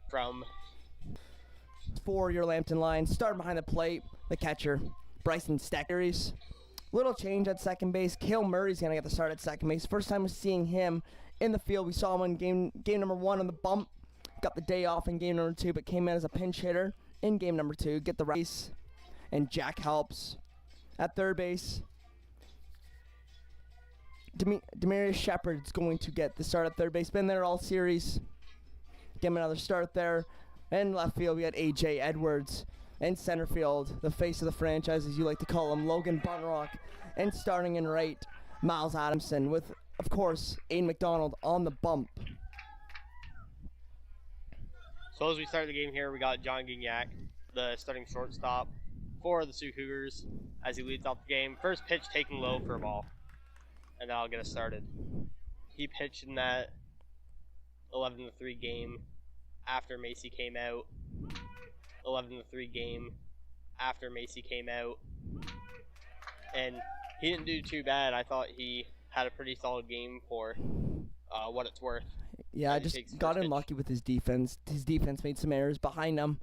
from for your Lambton Lions. Starting behind the plate, the catcher, Bryson Steckers. Little change at second base. Cale Murray's going to get the start at second base. First time we're seeing him in the field. We saw him in game number 1 on the bump. Got the day off in game number 2, but came in as a pinch hitter in game number 2. Get the race. And Jack helps at third base. Demarius Shepard's going to get the start at third base. Been there all series. Get him another start there. And left field, we got A.J. Edwards. And center field, the face of the franchise, as you like to call him, Logan Bunrock. And starting in right, Miles Adamson, with, of course, Aiden McDonald on the bump. So as we start the game here, we got John Gignac, the starting shortstop for the Sioux Cougars, as he leads off the game. First pitch taken low for a ball, and that'll get us started. He pitched in that 11-3 game after Macy came out. 11-3 game after Macy came out, and he didn't do too bad. I thought he had a pretty solid game for what it's worth. Yeah, I just got unlucky with his defense. His defense made some errors behind him.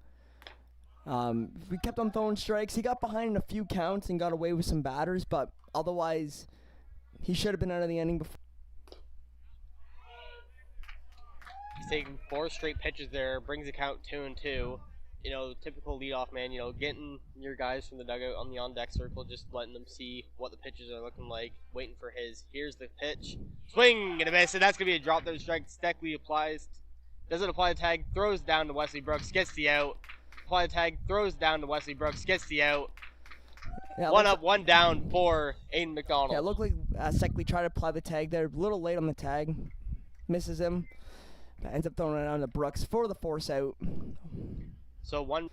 We kept on throwing strikes. He got behind in a few counts and got away with some batters, but otherwise, he should have been out of the inning before. He's taking 4 straight pitches there, brings the count 2-2. You know, typical leadoff man, you know, getting your guys from the dugout on the on-deck circle, just letting them see what the pitches are looking like, waiting for his. Here's the pitch. Swing and a miss, and that's going to be a drop third strike. Steckley applies, doesn't apply the tag, throws down to Wesley Brooks, gets the out. Apply the tag, throws down to Wesley Brooks, gets the out. Yeah, one up, one down for Aiden McDonald. Yeah, it looked like Steckley tried to apply the tag there. A little late on the tag. Misses him. But ends up throwing it on to Brooks for the force out. So one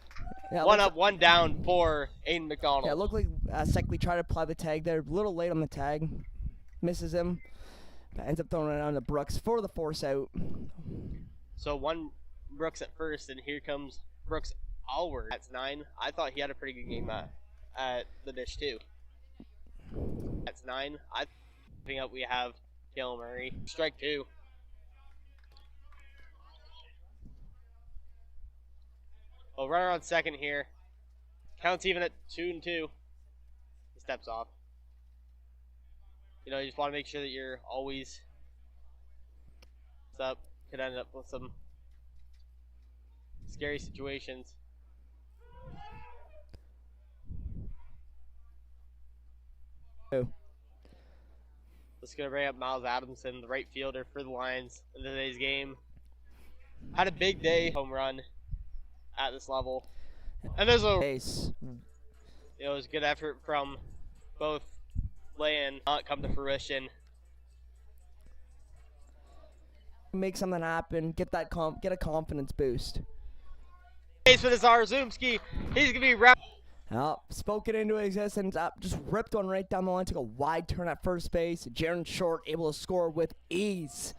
up, one down for Aiden McDonald. Yeah, it looked like Steckley tried to apply the tag there. A little late on the tag. Misses him. But ends up throwing it on to Brooks for the force out. So one Brooks at first, and here comes Brooks Allward. That's 9. I thought he had a pretty good game at the dish too. That's 9. Picking up, we have Cale Murray. Strike 2. Well, runner on second here. Counts even at 2-2. He steps off. You know, you just want to make sure that you're always up. Could end up with some scary situations. Let's go bring up Miles Adamson, the right fielder for the Lions in today's game. Had a big day, home run at this level. And there's a base. It was good effort from both Lay and not come to fruition. Make something happen. Get a confidence boost. Base for the Zarzumski. He's gonna be wrapped. Spoken into existence. Just ripped one right down the line. Took a wide turn at first base. Jaron Short able to score with ease.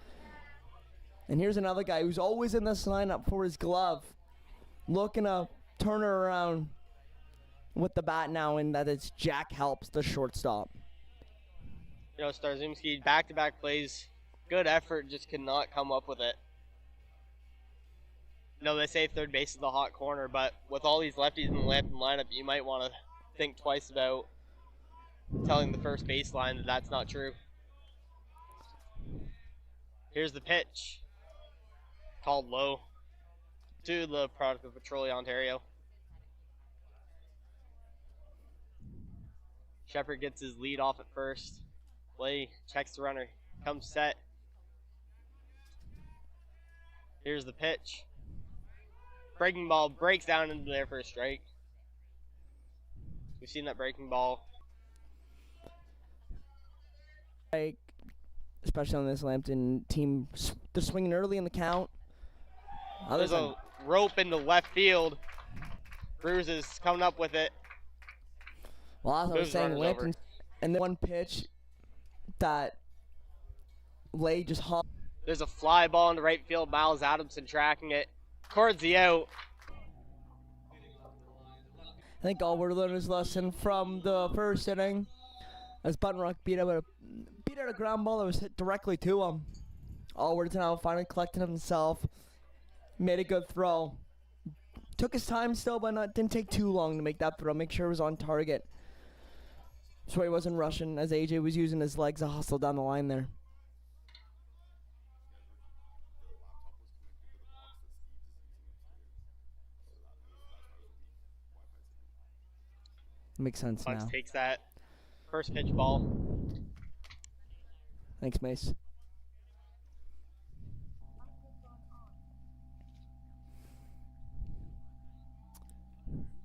And here's another guy who's always in this lineup for his glove. Looking to turn her around with the bat now, and that is Jack Helps, the shortstop. You know, Starzumski, back-to-back plays. Good effort, just could not come up with it. You know, they say third base is the hot corner, but with all these lefties in the Lambton lineup, you might want to think twice about telling the first baseline that that's not true. Here's the pitch. Called low to the product of Petroleum, Ontario. Shepard gets his lead off at first. Play, checks the runner, comes set. Here's the pitch. Breaking ball breaks down into there for a strike. We've seen that breaking ball. Especially on this Lambton team, they're swinging early in the count. There's a rope into left field. Bruce is coming up with it. Well, as I was saying, Lambton, and then one pitch that Lay just hung. There's a fly ball in the right field. Miles Adamson tracking it towards the out. I think Allward learned his lesson from the first inning, as Bunrock beat out a ground ball that was hit directly to him. Allward's now finally collecting himself, Made a good throw. Took his time still, but didn't take too long to make that throw. Make sure it was on target. So he wasn't rushing as AJ was using his legs to hustle down the line there. Makes sense Bucks now. takes that first pitch ball. Thanks, Mace.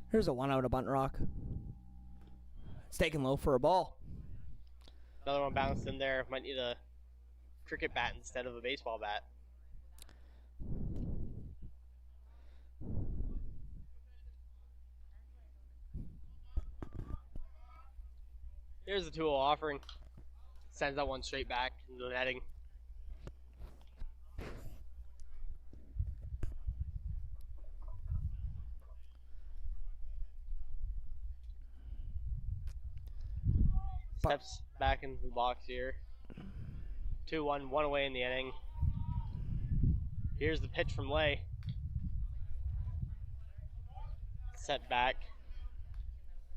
Here's a 1-out of bunt rock. It's taken low for a ball. Another one bounced in there. Might need a cricket bat instead of a baseball bat. Here's the 2-0 offering. Sends that one straight back into the netting. Steps back into the box here. 2-1, one away in the inning. Here's the pitch from Lay. Set back.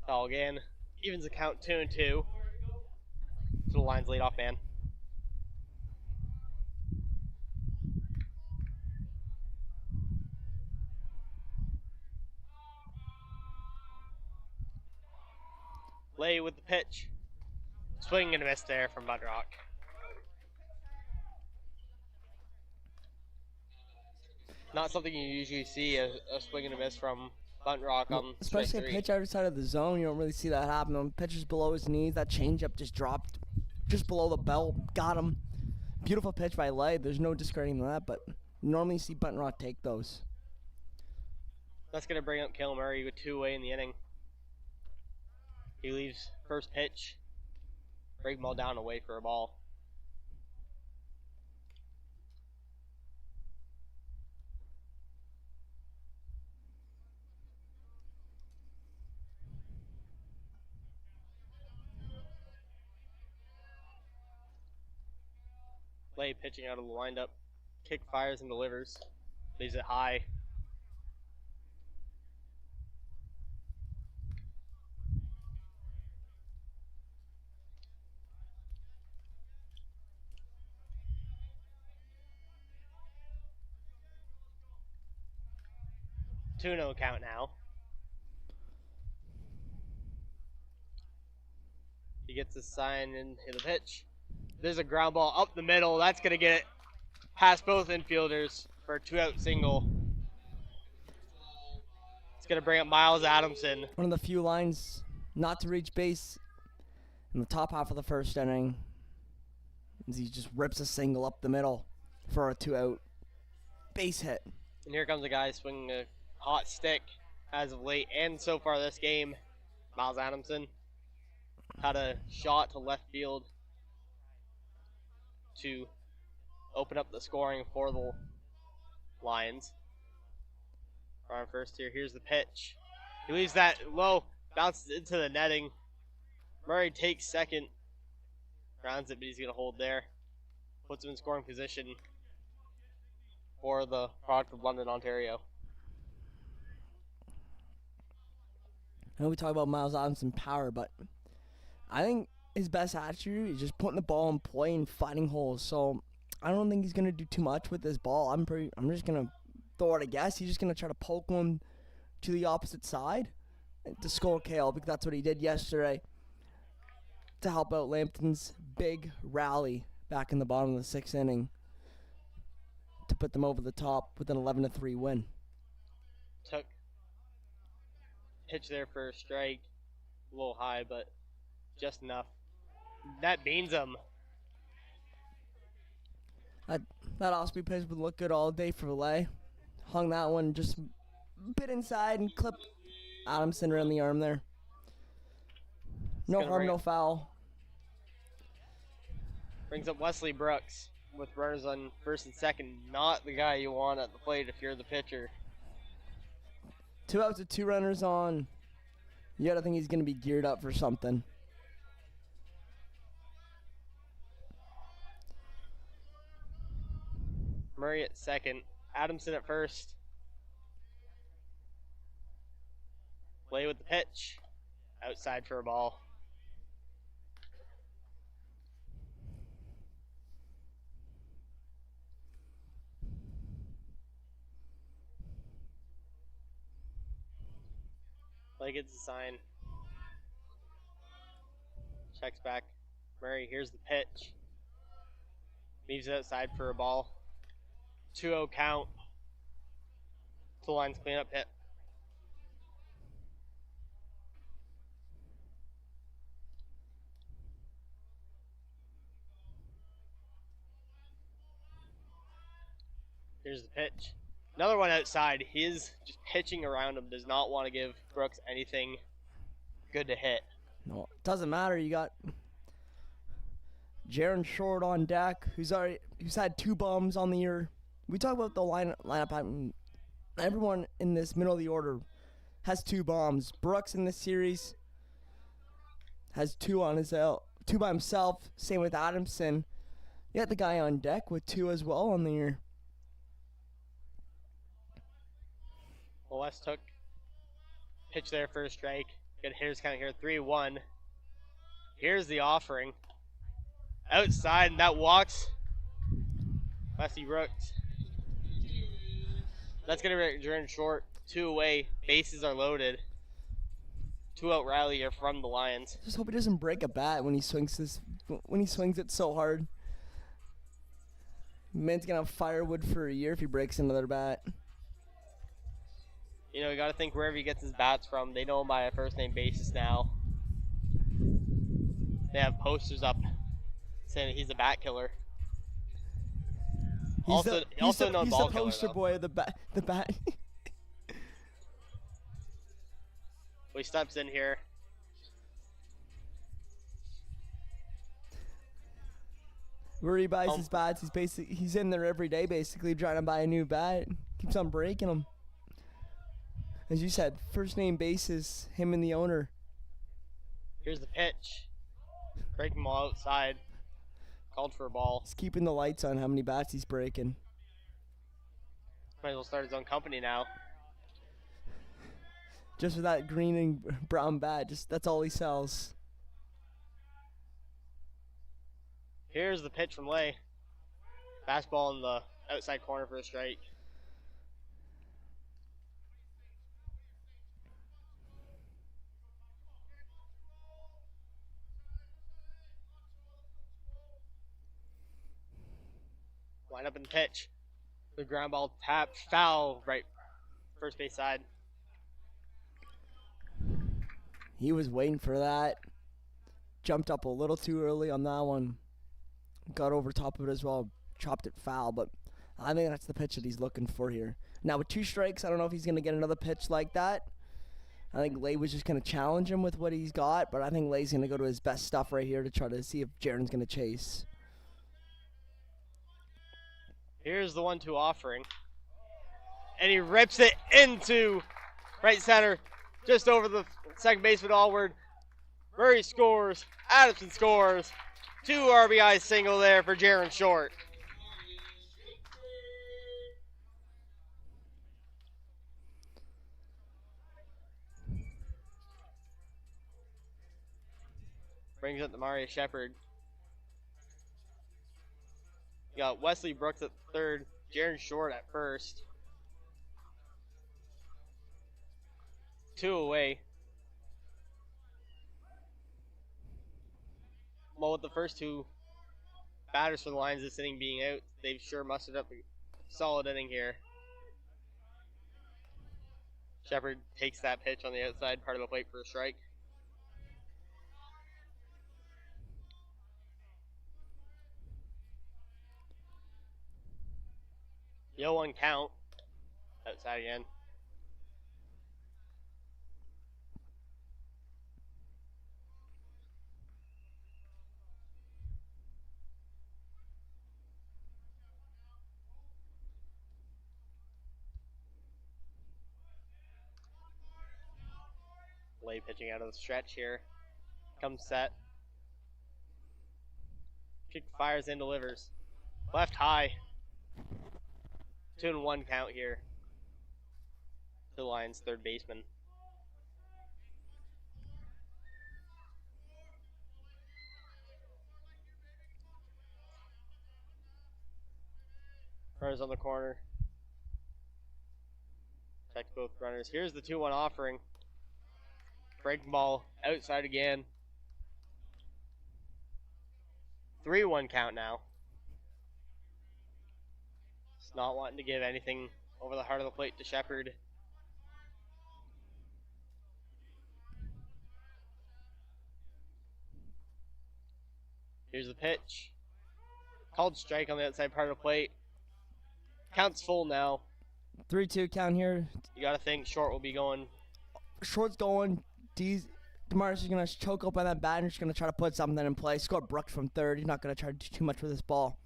Foul again. Evens the count 2-2 to the Lions leadoff man. Lay with the pitch. Swing and a miss there from Buntrock. Not something you usually see, a swing and a miss from Buntrock on especially a pitch outside of the zone. You don't really see that happen. When pitcher's below his knees, that changeup just dropped just below the belt. Got him. Beautiful pitch by Lay. There's no discrediting that, but normally you see Buntrock take those. That's going to bring up Cale Murray with 2 away in the inning. He leaves first pitch. Break ball down away for a ball. Lay pitching out of the windup. Kick fires and delivers. Leaves it high. Two-no count now. He gets a sign into the pitch. There's a ground ball up the middle. That's going to get it past both infielders for a 2-out single. It's going to bring up Miles Adamson. One of the few lines not to reach base in the top half of the first inning. As he just rips a single up the middle for a 2-out base hit. And here comes a guy swinging a hot stick as of late and so far this game. Miles Adamson had a shot to left field to open up the scoring for the Lions. On first here, here's the pitch. He leaves that low, bounces into the netting. Murray takes second, grounds it, but he's going to hold there. Puts him in scoring position for the product of London, Ontario. I know we talk about Miles Adamson power, but I think his best attribute is just putting the ball in play and finding holes. So I don't think he's gonna do too much with this ball. I'm just gonna throw it a guess. He's just gonna try to poke one to the opposite side to score Cale, because that's what he did yesterday to help out Lambton's big rally back in the bottom of the 6th inning to put them over the top with an 11-3 win. Took pitch there for a strike, a little high, but just enough. That beans him. That off-speed pitch would look good all day for Lay. Hung that one just a bit inside and clipped Adamson around the arm there. No harm, no foul. Brings up Wesley Brooks with runners on first and second. Not the guy you want at the plate if you're the pitcher. 2 outs with 2 runners on. You gotta think he's gonna be geared up for something. Murray at second. Adamson at first. Lay with the pitch. Outside for a ball. Lay gets a sign. Checks back. Murray, here's the pitch. Leaves it outside for a ball. 2-0 count. Two lines cleanup hit. Here's the pitch. Another one outside. He's just pitching around him. Does not want to give Brooks anything good to hit. No, it doesn't matter. You got Jaron Short on deck, who's had 2 bombs on the year. We talk about the lineup. I mean, everyone in this middle of the order has 2 bombs. Brooks in this series has 2 on his 2 by himself. Same with Adamson. You got the guy on deck with 2 as well on the year. Well, West took pitch there for a strike. Good hitters count here, 3-1. Here's the offering. Outside, and that walks Wesley Brooks. That's going to be Jaron Short. 2 away. Bases are loaded. 2-out rally here from the Lions. Just hope he doesn't break a bat when he swings it so hard. Man's going to have firewood for a year if he breaks another bat. You know, you got to think wherever he gets his bats from. They know him by a first-name basis now. They have posters up saying he's a bat killer. He's the ball poster killer, boy of the bat. He steps in here. Where he buys his bats, he's in there every day basically trying to buy a new bat. Keeps on breaking them. As you said, first name basis, him and the owner. Here's the pitch. Breaking them all outside. Called for a ball. He's keeping the lights on how many bats he's breaking. Might as well start his own company now. Just with that green and brown bat, that's all he sells. Here's the pitch from Lay. Fastball in the outside corner for a strike. Line up in the pitch. The ground ball tap, foul, right first base side. He was waiting for that. Jumped up a little too early on that one. Got over top of it as well. Chopped it foul, but I think that's the pitch that he's looking for here. Now with 2 strikes, I don't know if he's going to get another pitch like that. I think Lay was just going to challenge him with what he's got, but I think Lay's going to go to his best stuff right here to try to see if Jaron's going to chase. Here's the 1-2 offering. And he rips it into right center, just over the second baseman Allward. Murray scores. Adamson scores. 2 RBI single there for Jaron Short. Brings up the Mario Shepard. You got Wesley Brooks at third, Jaron Short at first. 2 away. Well, with the first 2 batters for the Lions this inning being out, they've sure mustered up a solid inning here. Shepard takes that pitch on the outside part of the plate for a strike. The 0-1 count. Outside again. Lay pitching out of the stretch here. Comes set. Kick fires and delivers. Left high. 2-1 count here. The Lions' third baseman. Runners on the corner. Check both runners. Here's the 2-1 offering. Breaking ball outside again. 3-1 count now. Just not wanting to give anything over the heart of the plate to Shepard. Here's the pitch. Called strike on the outside part of the plate. Count's full now. 3-2 count here. You got to think short will be going. Short's going. DeMarcus is going to choke up on that bat and he's going to try to put something in play. Score Brooks from third. He's not going to try to do too much with this ball.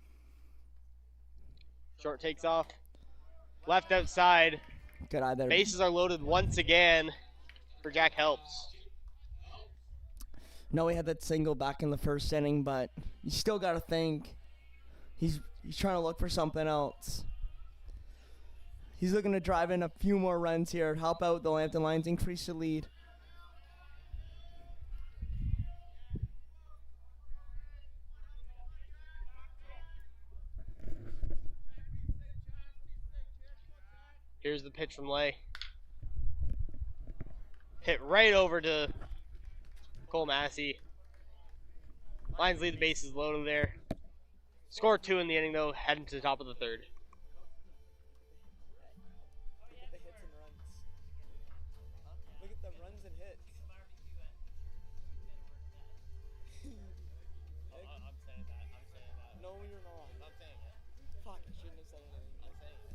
Short takes off. Left outside. Good eye there. Bases are loaded once again for Jack Helps. No, he had that single back in the first inning, but you still got to think he's trying to look for something else. He's looking to drive in a few more runs here, help out the Lambton Lions, increase the lead. Here's the pitch from Lay. Hit right over to Cole Massey. Lions lead the bases loaded there. Score 2 in the inning though, heading to the top of the third. Look at the hits and runs. Look at the runs and hits. I'm saying that. No, you're not. I'm saying it. Fuck, I shouldn't have said anything. I'm saying it.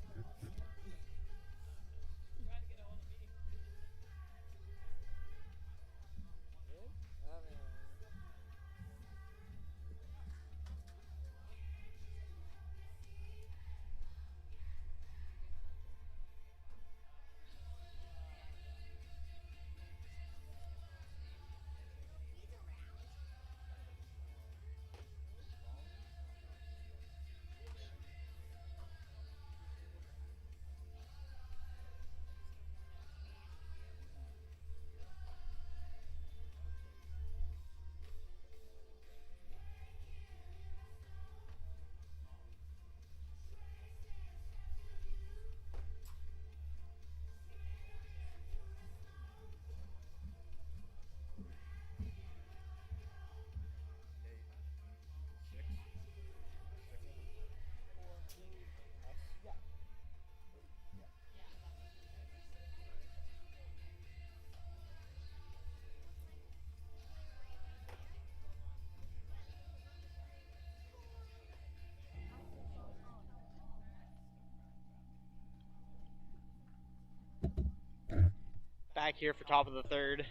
Back here for top of the third.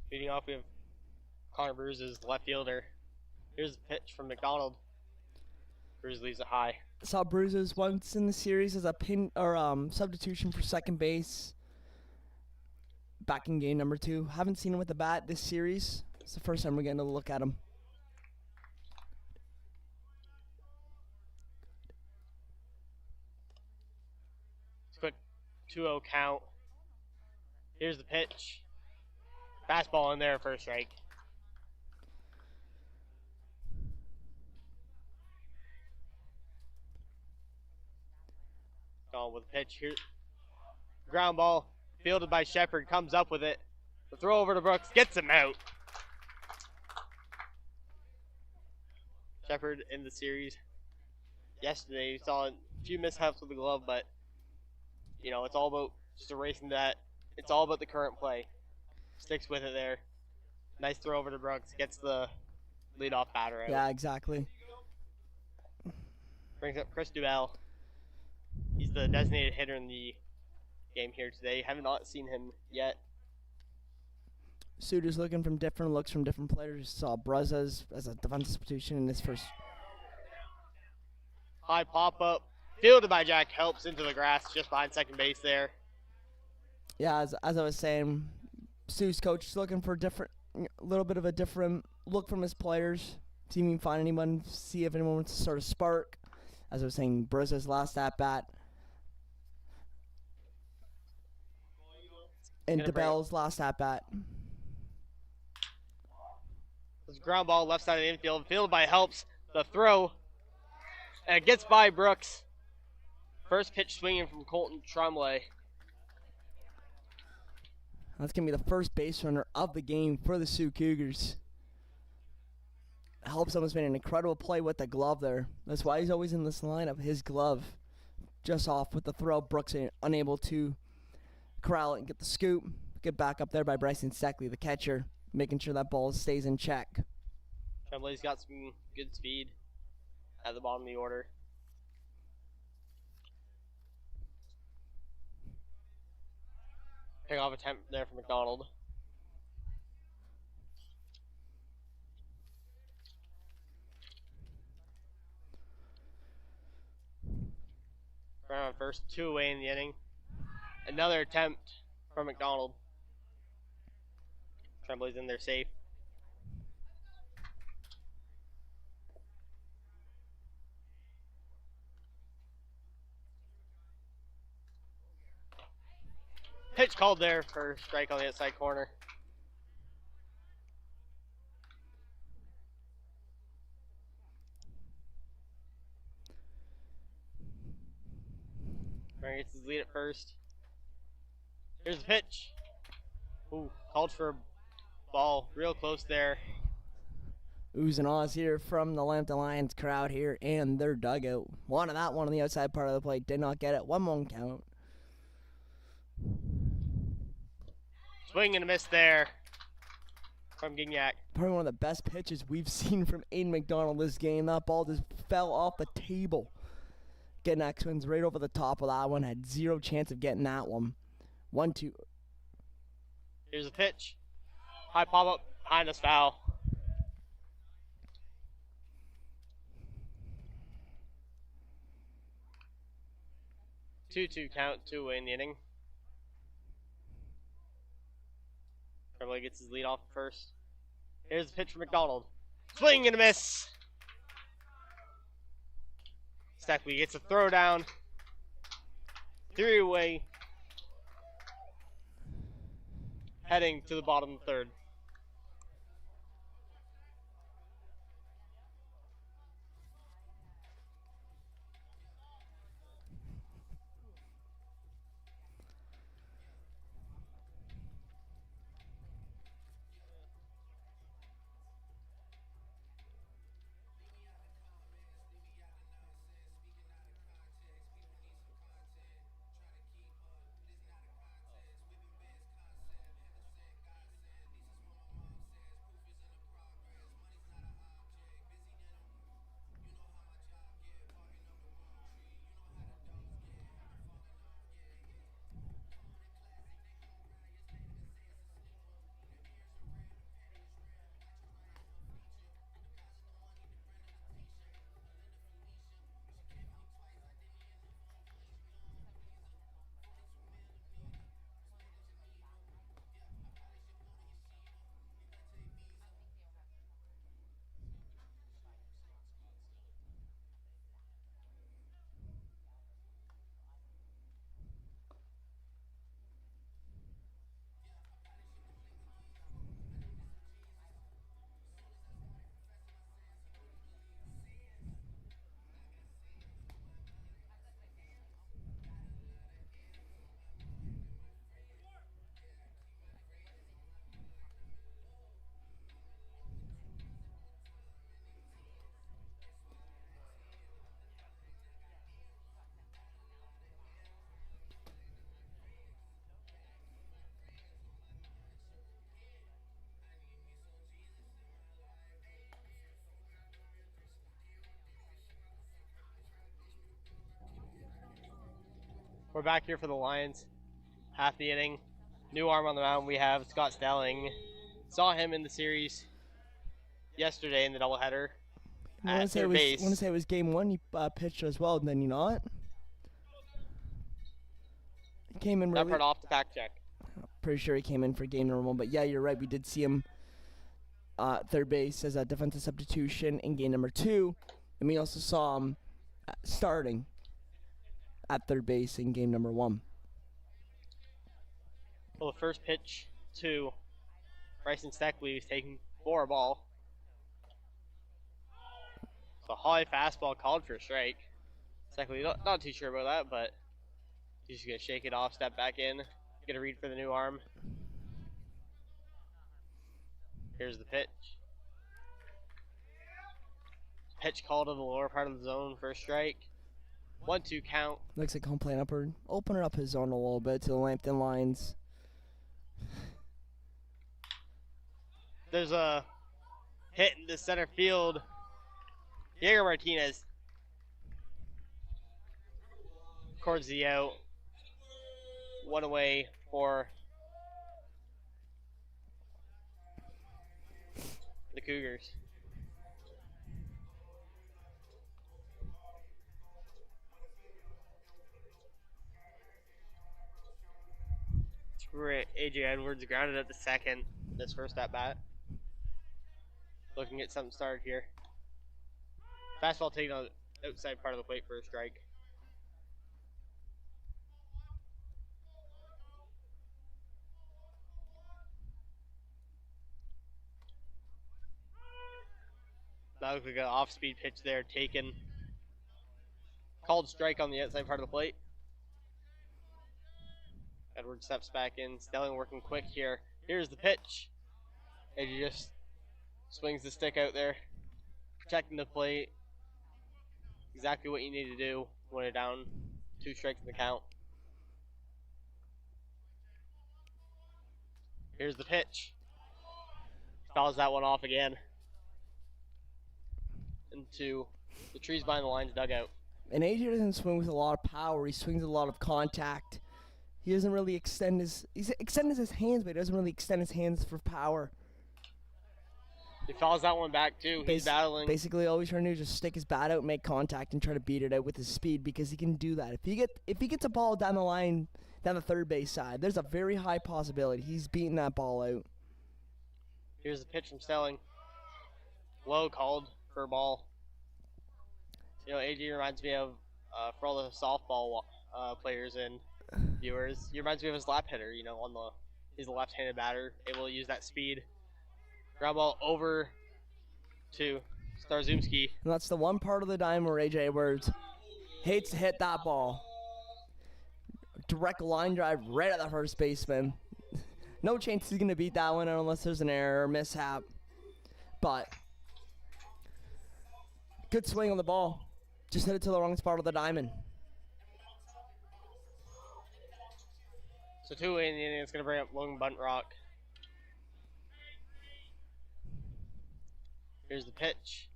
Leading off, we have Connor Bruises, left fielder. Here's the pitch from McDonald. Bruise leaves it high. Saw Bruises once in the series as a substitution for second base. Back in game number 2. Haven't seen him with the bat this series. It's the first time we're getting a look at him. Quick 2-0 count. Here's the pitch. Fastball in there, first strike. Going with the pitch here. Ground ball, fielded by Shepard, comes up with it. The throw over to Brooks, gets him out. Shepard in the series. Yesterday, we saw a few mishaps with the glove, but you know, it's all about just erasing that. It's all about the current play. Sticks with it there. Nice throw over to Brooks. Gets the leadoff batter out. Yeah, exactly. Brings up Chris Duell. He's the designated hitter in the game here today. Have not seen him yet. Sault is looking from different looks from different players. Saw Bruzas as a defensive substitution in this first. High pop-up. Fielded by Jack Helps into the grass just behind second base there. Yeah, as I was saying, Sault's coach is looking for different a little bit of a different look from his players. See if he can find anyone, see if anyone wants to sort of spark. As I was saying, Brizza's last at-bat. And DeBell's last at-bat. It's a ground ball left side of the infield. Fielded by Helps. The throw. And it gets by Brooks. First pitch swinging from Colton Tremblay. That's going to be the first base runner of the game for the Sioux Cougars. Helps almost made an incredible play with the glove there. That's why he's always in this lineup. His glove just off with the throw. Brooks unable to corral it and get the scoop. Get back up there by Bryson Steckley, the catcher, making sure that ball stays in check. Tremblay's got some good speed at the bottom of the order. Pick off attempt there for McDonald. Round first, 2 away in the inning. Another attempt from McDonald. Tremblay's in there safe. Pitch called there for strike on the outside corner. Ryan gets his lead at first. Here's the pitch. Ooh, called for a ball. Real close there. Oohs and ahs here from the Lambton Lions crowd here and their dugout. Wanted that one on the outside part of the plate. Did not get it. 1-1 count. Swing and a miss there from Gignac. Probably one of the best pitches we've seen from Aiden McDonald this game. That ball just fell off the table. Gignac swings right over the top of that one. Had zero chance of getting that one. 1-2. Here's a pitch. High pop up behind us, foul. Two count, 2 away in the inning. Tremblay gets his lead off first. Here's the pitch for McDonald. Swing and a miss. Steckley gets a throw down. 3 away. Heading to the bottom of the third. We're back here for the Lions. Half the inning. New arm on the mound. We have Scott Stelling. Saw him in the series yesterday in the doubleheader at third base. I want to say it was game 1 you pitched as well, didn't you not? He came in that part off the fact check. Pretty sure he came in for game number 1, but yeah, you're right. We did see him third base as a defensive substitution in game number 2. And we also saw him starting at third base in game number 1. Well, the first pitch to Bryson Steckley is taking for a ball. So high fastball called for a strike. Steckley not too sure about that, but he's just going to shake it off, step back in, get a read for the new arm. Here's the pitch. Pitch called to the lower part of the zone for a strike. 1-2 count. Looks like home plate upward. Opening up his zone a little bit to the Lambton lines. There's a hit in the center field. Diego Martinez records the out. 1 away for the Cougars. AJ Edwards grounded at the second this first at bat. Looking at something started here. Fastball taken on the outside part of the plate for a strike. That looks like an off-speed pitch there taken. Called strike on the outside part of the plate. Edwards steps back in. Stelling working quick here. Here's the pitch. And he just swings the stick out there. Protecting the plate. Exactly what you need to do when you're down 2 strikes in the count. Here's the pitch. Fouls that one off again. Into the trees behind the lines dugout. And AJ doesn't swing with a lot of power. He swings with a lot of contact. He doesn't really he's extending his hands, but he doesn't really extend his hands for power. He fouls that one back too. He's battling. Basically, all he's trying to do is just stick his bat out, make contact, and try to beat it out with his speed because he can do that. If he gets a ball down the line, down the third base side, there's a very high possibility he's beating that ball out. Here's the pitch from Stelling. Low called for a ball. You know, AJ reminds me of, for all the softball players and viewers, he reminds me of his lap hitter. You know, he's a left-handed batter, able to use that speed. Ground ball over to Starzumski. And that's the one part of the dime where AJ Edwards hates to hit that ball. Direct line drive right at the first baseman. No chance he's going to beat that one unless there's an error or mishap. But good swing on the ball. Just hit it to the wrong spot of the diamond. So 2 away in the inning. It's going to bring up Logan Buntrock. Here's the pitch.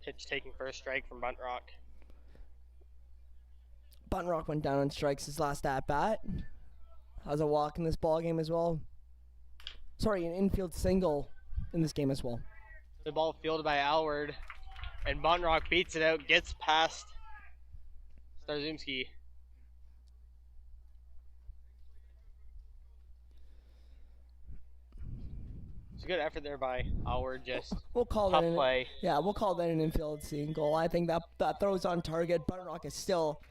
Pitch taken for a strike from Buntrock. Buntrock went down on strikes his last at-bat. Has a walk in this ball game as well. Sorry, an infield single in this game as well. The ball fielded by Alward. And Buntrock beats it out, gets past Starzumski. It's a good effort there by Alward, just we'll call tough that play. We'll call that an infield single. I think that throw's on target. Buntrock is still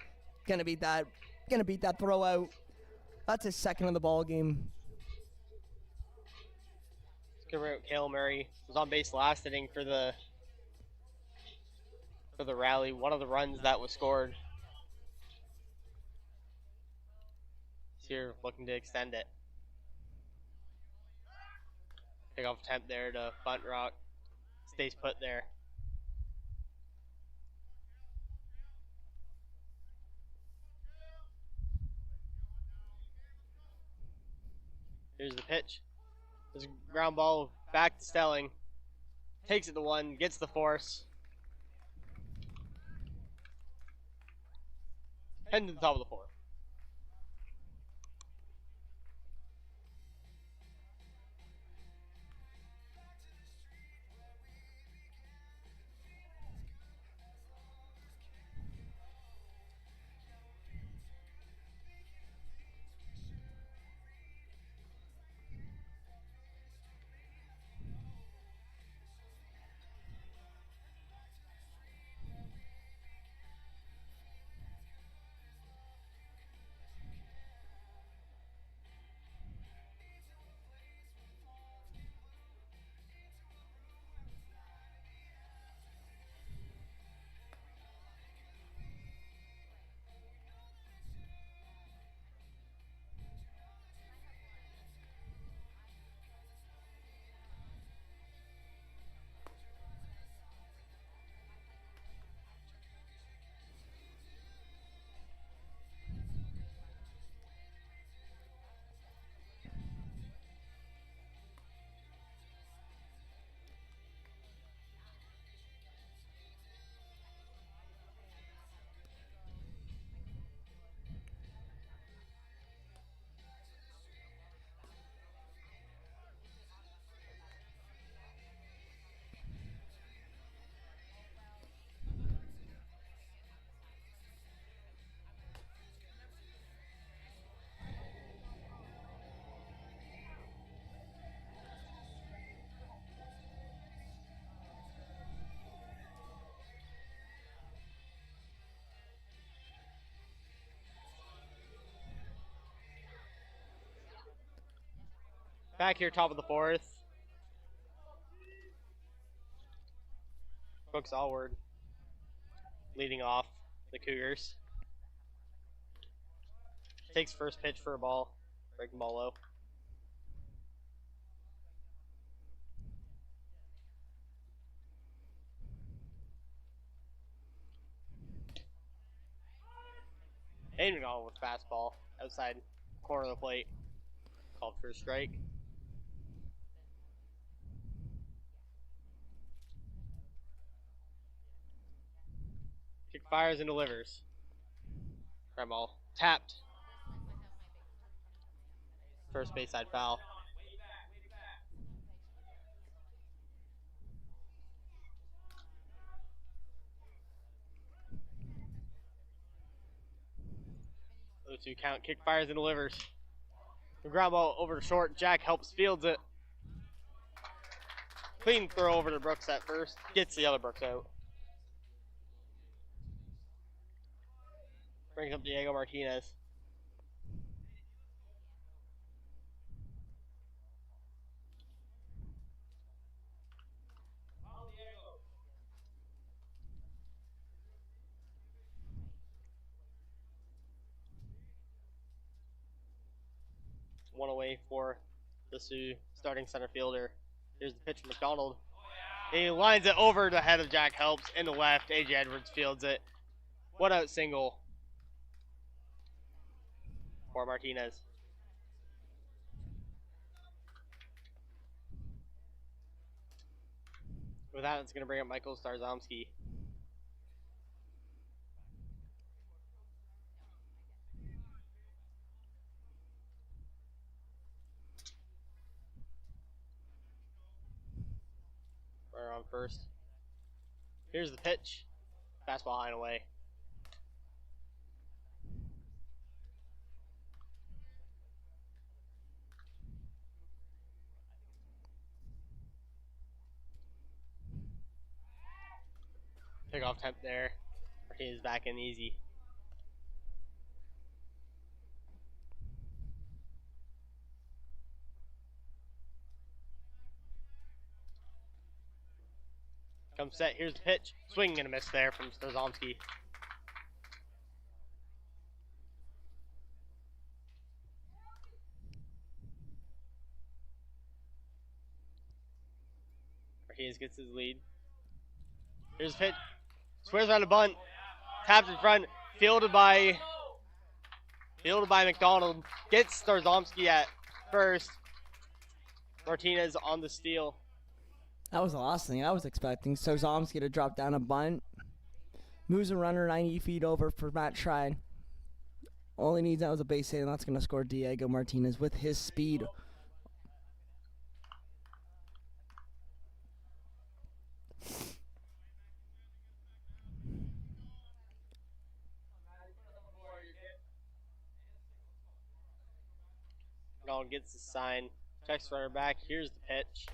gonna beat that throw out. That's his second of the ball game. Cale Murray was on base last inning for the rally. One of the runs that was scored. He's here looking to extend it. Pick off attempt there to Buntrock. Stays put there. Here's the pitch. There's a ground ball back to Stelling. Takes it to 1, gets the force. Heading to the top of the 4th. Back here, top of the fourth. Brooks Allward leading off the Cougars. Takes first pitch for a ball. Breaking ball low. Aiming on with fastball outside corner of the plate. Called for a strike. Kick fires and delivers. Ground ball tapped. First base side foul. The 2 count. Kick fires and delivers. The ground ball over to short. Jack helps fields it. Clean throw over to Brooks at first. Gets the other Brooks out. Brings up Diego Martinez. One away for the Sioux starting center fielder. Here's the pitch from McDonald. He lines it over the head of Jack Helps in the left. A.J. Edwards fields it. One out single for Martinez. With that, it's going to bring up Michael Starzomski. Runner on first. Here's the pitch. Fastball high and away. Pick off temp there. Martinez back in easy. Comes set. Here's the pitch. Swing and a miss there from Starzomski. Martinez gets his lead. Here's the pitch. Swears on a bunt. Tapped in front. Fielded by McDonald. Gets Starzomski at first. Martinez on the steal. That was the last thing I was expecting. Starzomski to drop down a bunt. Moves a runner 90 feet over for Matt Shrine. All he needs now is a base hit, and that's going to score Diego Martinez with his speed. McDonald gets the sign. Checks runner back. Here's the pitch.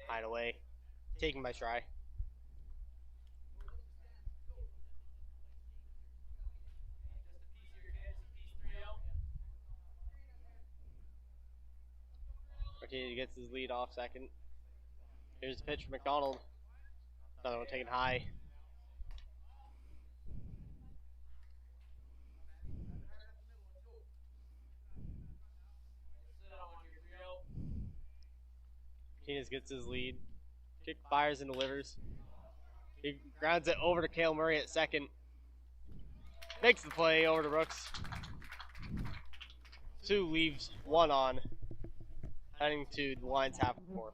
Hide away. Taken by Try. Martinez gets his lead off second. Here's the pitch for McDonald. Another one taken high. Martinez gets his lead. Kick fires and delivers. He grounds it over to Cale Murray at second. Makes the play over to Brooks. 2 leaves 1 on. Heading to the Lions half of 4.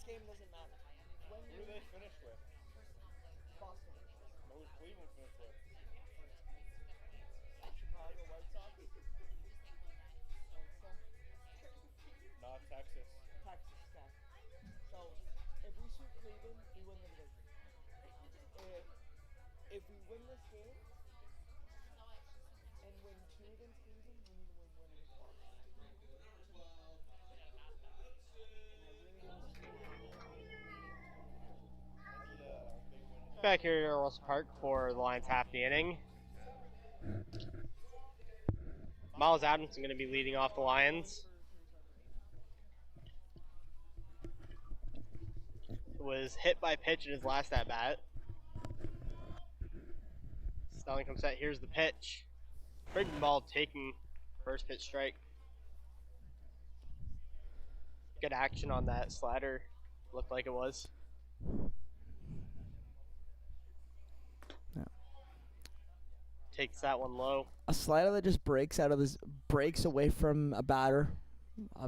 game doesn't matter. Who did they finish with? Boston. Who was Cleveland finished with? Chicago White Sox. Not Texas. Texas Tech. So, if we shoot Cleveland, we win the division. If we win this game and win 2 against Cleveland, we need to win 1 against Boston. Back here at Errol Park for the Lions half the inning. Miles Adamson going to be leading off the Lions. Was hit by pitch in his last at bat. Snelling comes set. Here's the pitch. Breaking ball taking first pitch strike. Good action on that slider. Looked like it was. Takes that one low. A slider that just breaks away from a batter,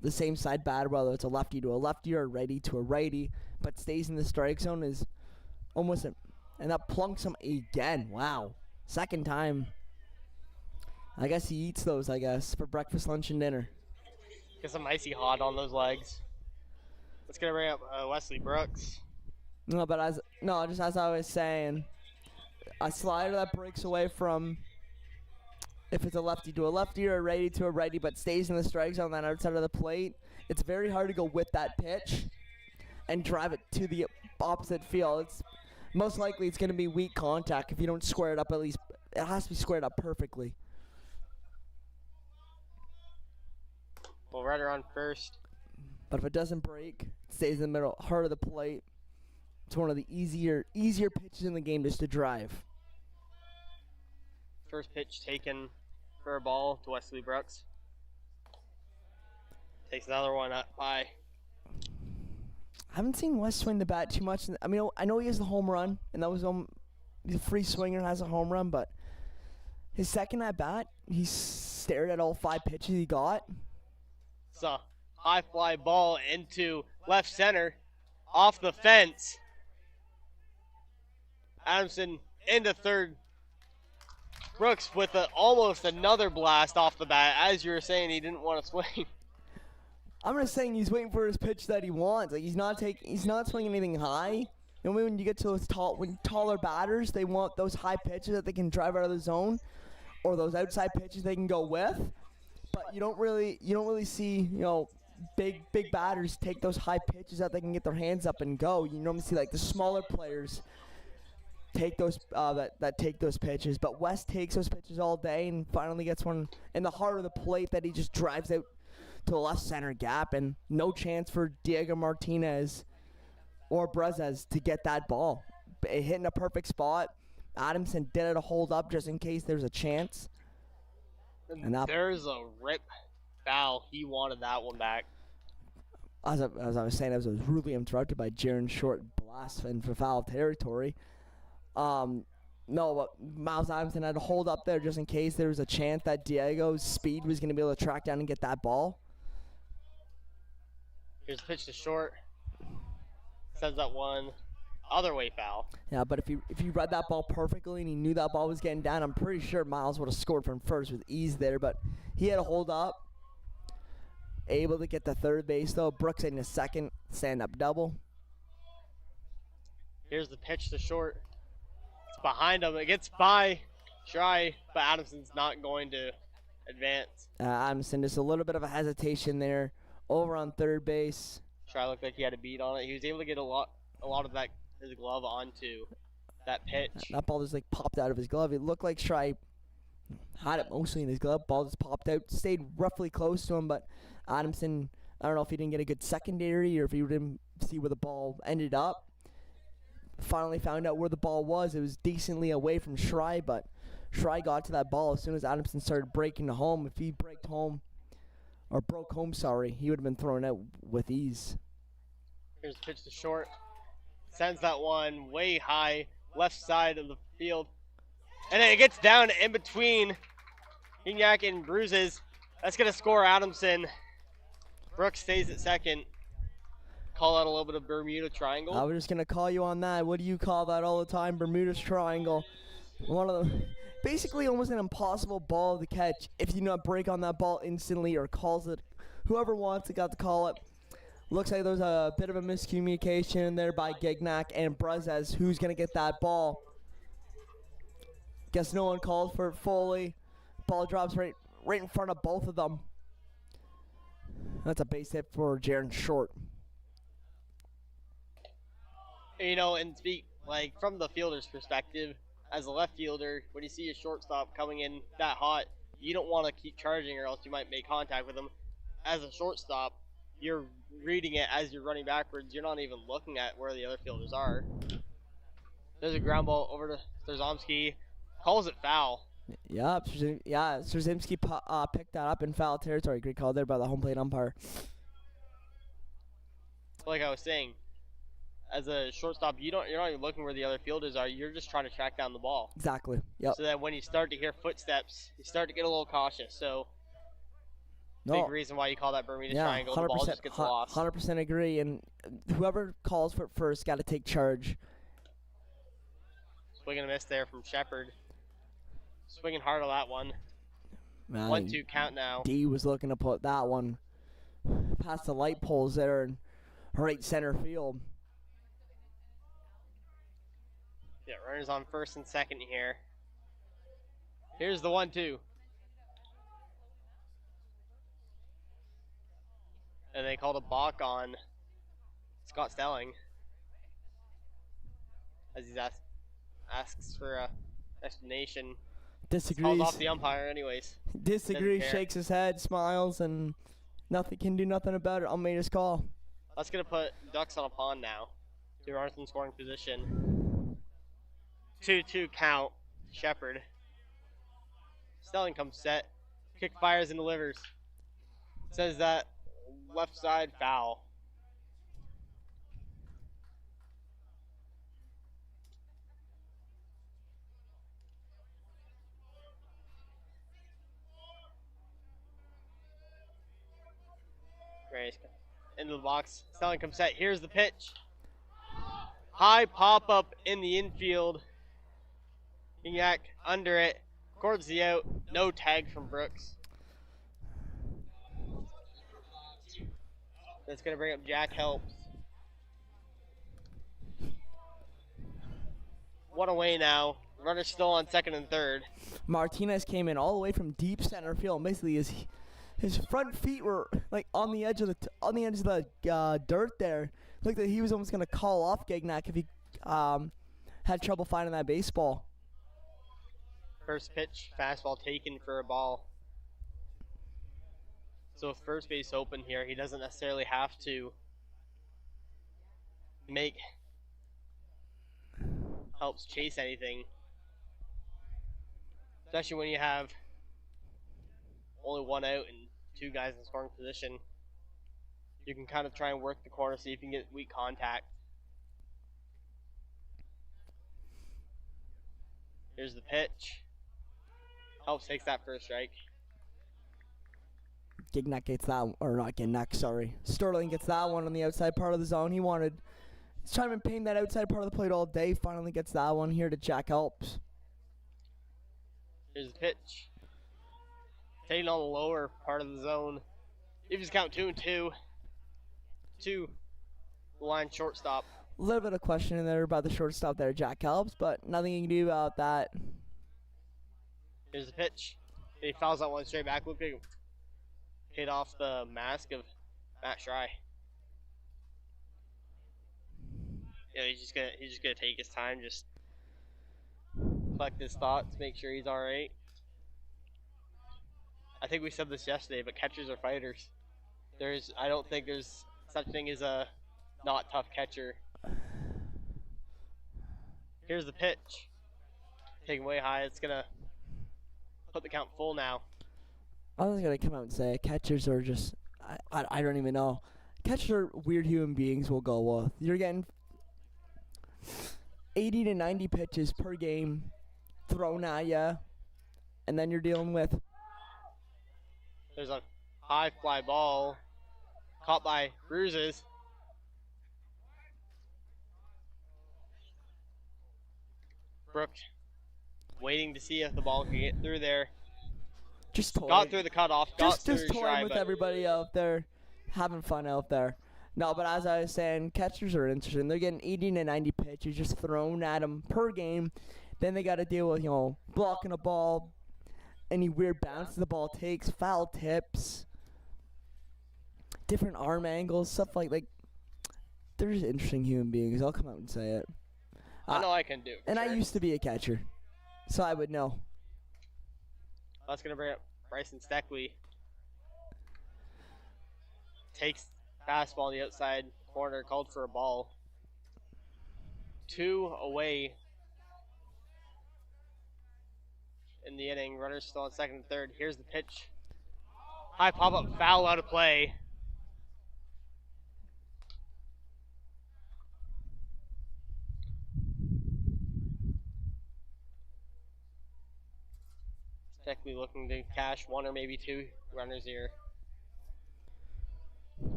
the same side batter, whether it's a lefty to a lefty or a righty to a righty, but stays in the strike zone is almost and that plunks him again. Wow, second time. I guess he eats those, for breakfast, lunch, and dinner. Get some icy hot on those legs. Let's get bring up Wesley Brooks. Just as I was saying, a slider that breaks away from, if it's a lefty to a lefty or a righty to a righty, but stays in the strike zone that outside of the plate, it's very hard to go with that pitch and drive it to the opposite field. It's most likely it's going to be weak contact if you don't square it up. At least it has to be squared up perfectly. Well, right around first. But if it doesn't break, it stays in the middle, heart of the plate. It's one of the easier pitches in the game just to drive. First pitch taken for a ball to Wesley Brooks. Takes another one up by. I haven't seen Wes swing the bat too much. I mean, I know he has the home run, and that was he's a free swinger and has a home run, but his second at bat, he stared at all 5 pitches he got. It's a high fly ball into left center, off the fence. Adamson into third. Brooks with almost another blast off the bat. As you were saying, he didn't want to swing. I'm just saying he's waiting for his pitch that he wants. Like he's not swinging anything high. You know, when you get to those taller batters, they want those high pitches that they can drive out of the zone, or those outside pitches they can go with. But you don't really see, big batters take those high pitches that they can get their hands up and go. You normally see like the smaller players take those take those pitches, but West takes those pitches all day and finally gets one in the heart of the plate that he just drives out to the left center gap, and no chance for Diego Martinez or Brezes to get that ball. It hit in a perfect spot. Adamson did it to hold up just in case there's a chance. And there's a rip foul. He wanted that one back. As I was saying, I was rudely interrupted by Jaron Short blast in for foul territory. No, but Miles Adamson had to hold up there just in case there was a chance that Diego's speed was going to be able to track down and get that ball. Here's a pitch to Short. Sends that one other way foul. Yeah, but if you read that ball perfectly and he knew that ball was getting down, I'm pretty sure Miles would have scored from first with ease there, but he had to hold up. Able to get to third base, though. Brooks in a second stand-up double. Here's the pitch to Short. It's behind him. It gets by Schrei, but Adamson's not going to advance. Adamson, just a little bit of a hesitation there over on third base. Schrei looked like he had a beat on it. He was able to get a lot of that his glove onto that pitch. That ball just popped out of his glove. It looked like Schrei had it mostly in his glove. Ball just popped out, stayed roughly close to him, but Adamson, I don't know if he didn't get a good secondary or if he didn't see where the ball ended up. Finally found out where the ball was. It was decently away from Schrei, but Schrei got to that ball as soon as Adamson started breaking the home. If he broke home, he would have been thrown out with ease. Here's the pitch to Short. Sends that one way high, left side of the field. And then it gets down in between Gignac and Bruises. That's going to score Adamson. Brooks stays at second. call out a little bit of Bermuda Triangle. I was just gonna call you on that. What do you call that all the time? Bermuda's Triangle. One of the basically almost an impossible ball to catch if you not break on that ball instantly or calls it. Whoever wants it got to call it. Looks like there's a bit of a miscommunication there by Gignac and Brezes. Who's gonna get that ball? Guess no one called for it fully. Ball drops right in front of both of them. That's a base hit for Jaron Short. You know, and speak like from the fielder's perspective, as a left fielder, when you see a shortstop coming in that hot, you don't want to keep charging or else you might make contact with him. As a shortstop, you're reading it as you're running backwards. You're not even looking at where the other fielders are. There's a ground ball over to Strzomski. Calls it foul. Yep, Strzomski picked that up in foul territory. Great call there by the home plate umpire. Like I was saying, as a shortstop, you're not even looking where the other fielders are. You're just trying to track down the ball. Exactly. Yep. So that when you start to hear footsteps, you start to get a little cautious. So, big reason why you call that Bermuda Triangle. The ball just gets lost. 100% agree. And whoever calls for it first got to take charge. Swing and a miss there from Shepard. Swinging hard on that one. 1-2 count now. D was looking to put that one past the light poles there in right center field. Yeah, runners on first and second here. Here's the 1-2. And they called a balk on Scott Stelling. As he asks for an explanation. Disagrees. Calls off the umpire anyways. Disagrees, shakes his head, smiles, and can do nothing about it. I'll make his call. That's going to put Ducks on a pond now. Two runners in scoring position. 2-2 count. Shepard. Stelling comes set. Kick fires and delivers. Says that left side foul. Grace into the box. Stelling comes set. Here's the pitch. High pop up in the infield. Gignac under it. Records the out. No tag from Brooks. That's going to bring up Jack Helps. One away now. Runner's still on second and third. Martinez came in all the way from deep center field. Basically, his front feet were like on the edge of the dirt there. Looked like he was almost going to call off Gignac if he had trouble finding that baseball. First pitch, fastball taken for a ball. So with first base open here, he doesn't necessarily have to make Helps chase anything. Especially when you have only one out and two guys in scoring position. You can kind of try and work the corner, see if you can get weak contact. Here's the pitch. Helps takes that first strike. Gignac gets that, or not Gignac, sorry. Sterling gets that one on the outside part of the zone. He's trying to paint that outside part of the plate all day. Finally gets that one here to Jack Helps. Here's the pitch. Taking on the lower part of the zone. If you count 2-2. To the line shortstop. A little bit of question in there about the shortstop there, Jack Helps, but nothing you can do about that. Here's the pitch. He fouls that one straight back. Look at him. Hit off the mask of Matt Schrey. Yeah, he's just gonna take his time, just collect his thoughts, make sure he's alright. I think we said this yesterday, but catchers are fighters. I don't think there's such thing as a not tough catcher. Here's the pitch. Taken way high. It's gonna put the count full now. I was gonna come out and say catchers are just I don't even know. Catchers are weird human beings. We'll go with. You're getting 80 to 90 pitches per game thrown at you, and then you're dealing with. There's a high fly ball caught by Bruises. Brook waiting to see if the ball can get through there. Just toying. Got through the cutoff, got Just through toying Shy, with but everybody out there, having fun out there. No, but as I was saying, catchers are interesting. They're getting 80 to 90 pitches just thrown at them per game. Then they got to deal with, blocking a ball, any weird bounces the ball takes, foul tips, different arm angles, stuff like they're just interesting human beings. I'll come out and say it. I know I can do it. And I used to be a catcher, so I would know. That's going to bring up Bryson Steckley. Takes fastball on the outside corner, called for a ball. 2 away in the inning. Runners still on second and third. Here's the pitch. High pop-up, foul out of play. Steckley looking to cash 1 or maybe 2 runners here.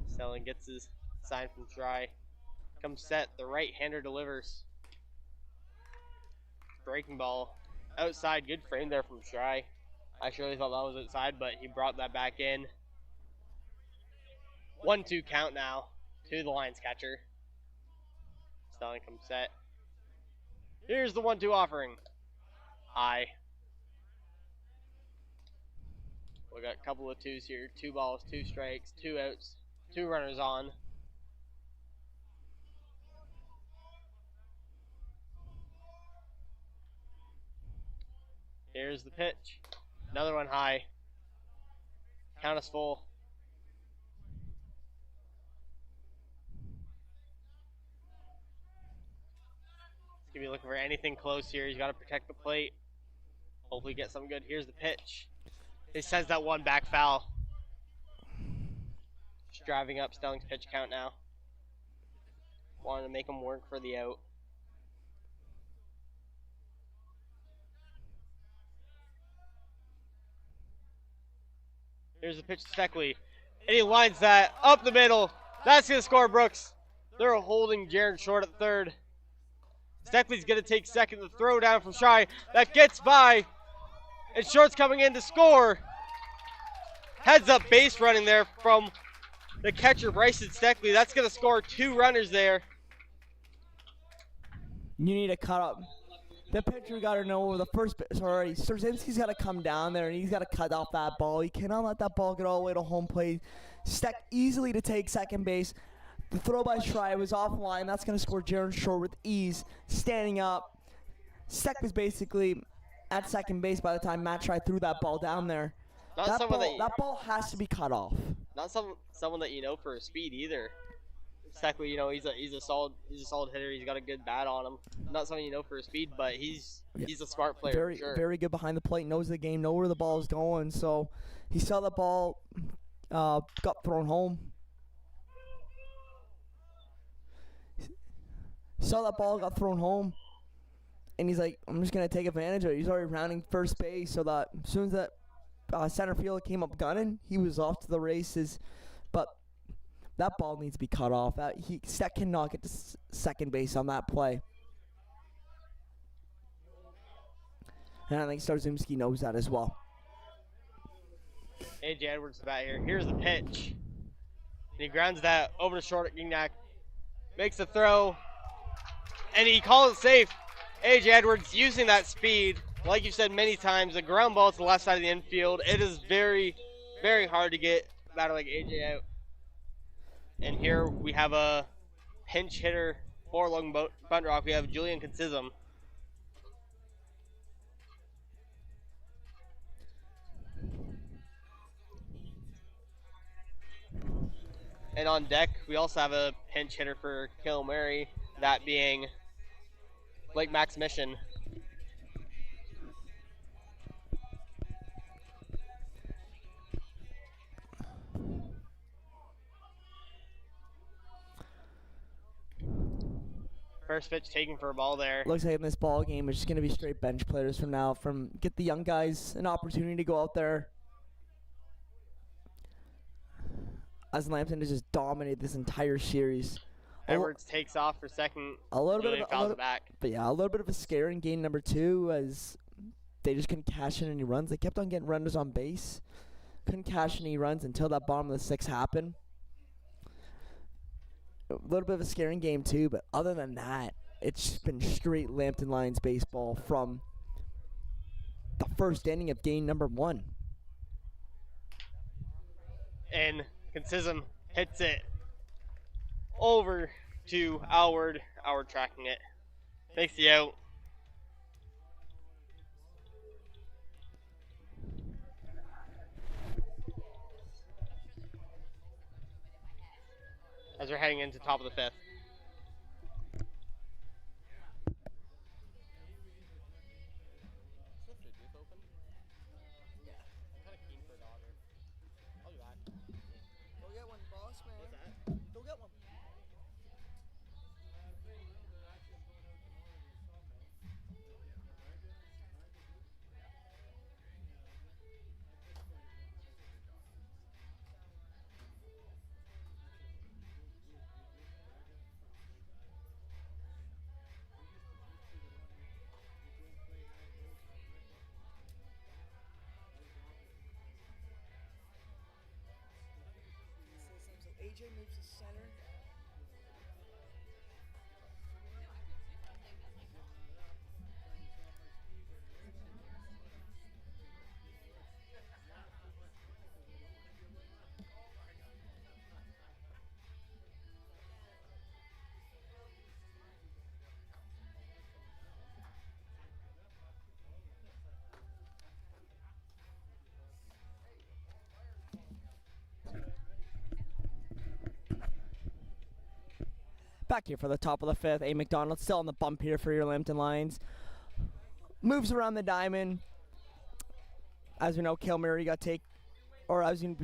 Stelling gets his sign from Try. Comes set, the right-hander delivers. Breaking ball outside, good frame there from Try. I surely thought that was outside, but he brought that back in. 1-2 count now to the Lions catcher. Stelling comes set. Here's the 1-2 offering. High. We got a couple of 2s here. 2 balls, 2 strikes, 2 outs, 2 runners on. Here's the pitch. Another one high. Count us full. He's going to be looking for anything close here. He's got to protect the plate. Hopefully get something good. Here's the pitch. He sends that one back foul. Just driving up Stelling's pitch count now. Wanted to make him work for the out. Here's the pitch to Steckley. And he lines that up the middle. That's going to score Brooks. They're holding Jaron short at third. Steckley's going to take second. The throw down from Shy. That gets by. And Short's coming in to score. Heads up base running there from the catcher, Bryson Steckley. That's going to score 2 runners there. You need to cut up. The pitcher got to know the first bit. Sorry, Strzezinski's got to come down there and he's got to cut off that ball. He cannot let that ball get all the way to home plate. Steck easily to take second base. The throw by Schreier was offline. That's going to score Jaron Short with ease. Standing up. Steck was basically at second base by the time Matt Schreier threw that ball down there. That ball has to be cut off. Not someone that you know for his speed either. Steckley, he's a solid hitter. He's got a good bat on him. Not someone you know for his speed, but he's a smart player. Very, for sure. very good behind the plate. Knows the game. Know where the ball is going. So he saw the ball got thrown home. Saw that ball got thrown home, and he's like, I'm just gonna take advantage of it. He's already rounding first base, so that as soon as that center fielder came up gunning, he was off to the races. But that ball needs to be cut off. Steck cannot get to second base on that play. And I think Strzezinski knows that as well. A.J. Edwards is back here. Here's the pitch. And he grounds that over to short at Gignac. Makes the throw. And he calls it safe. A.J. Edwards using that speed. Like you've said many times, the ground ball to the left side of the infield. It is very, very hard to get a batter like A.J. out. And here we have a pinch hitter for Logan Bunt Rock. We have Julian Consism. And on deck, we also have a pinch hitter for Kilmary, that being Blake Max Mission. First pitch taken for a ball there. Looks like in this ball game, it's just going to be straight bench players from now. Get the young guys an opportunity to go out there. As Lambton has just dominated this entire series. Edwards takes off for second. A little bit Julian of fouls it back. But yeah, a little bit of a scare in game number 2 as they just couldn't cash in any runs. They kept on getting runners on base. Couldn't cash any runs until that bottom of the 6th happened. A little bit of a scaring game too, but other than that, it's been straight Lambton Lions baseball from the first inning of game number 1. And Consism hits it over to Alward. Alward tracking it. Makes the out. As we're heading into top of the 5th. Go get one, boss man. What's that? Go get one. AJ moves to center. Back here for the top of the 5th. A. McDonald still on the bump here for your Lambton Lions. Moves around the diamond. As we know, Cale Murray got we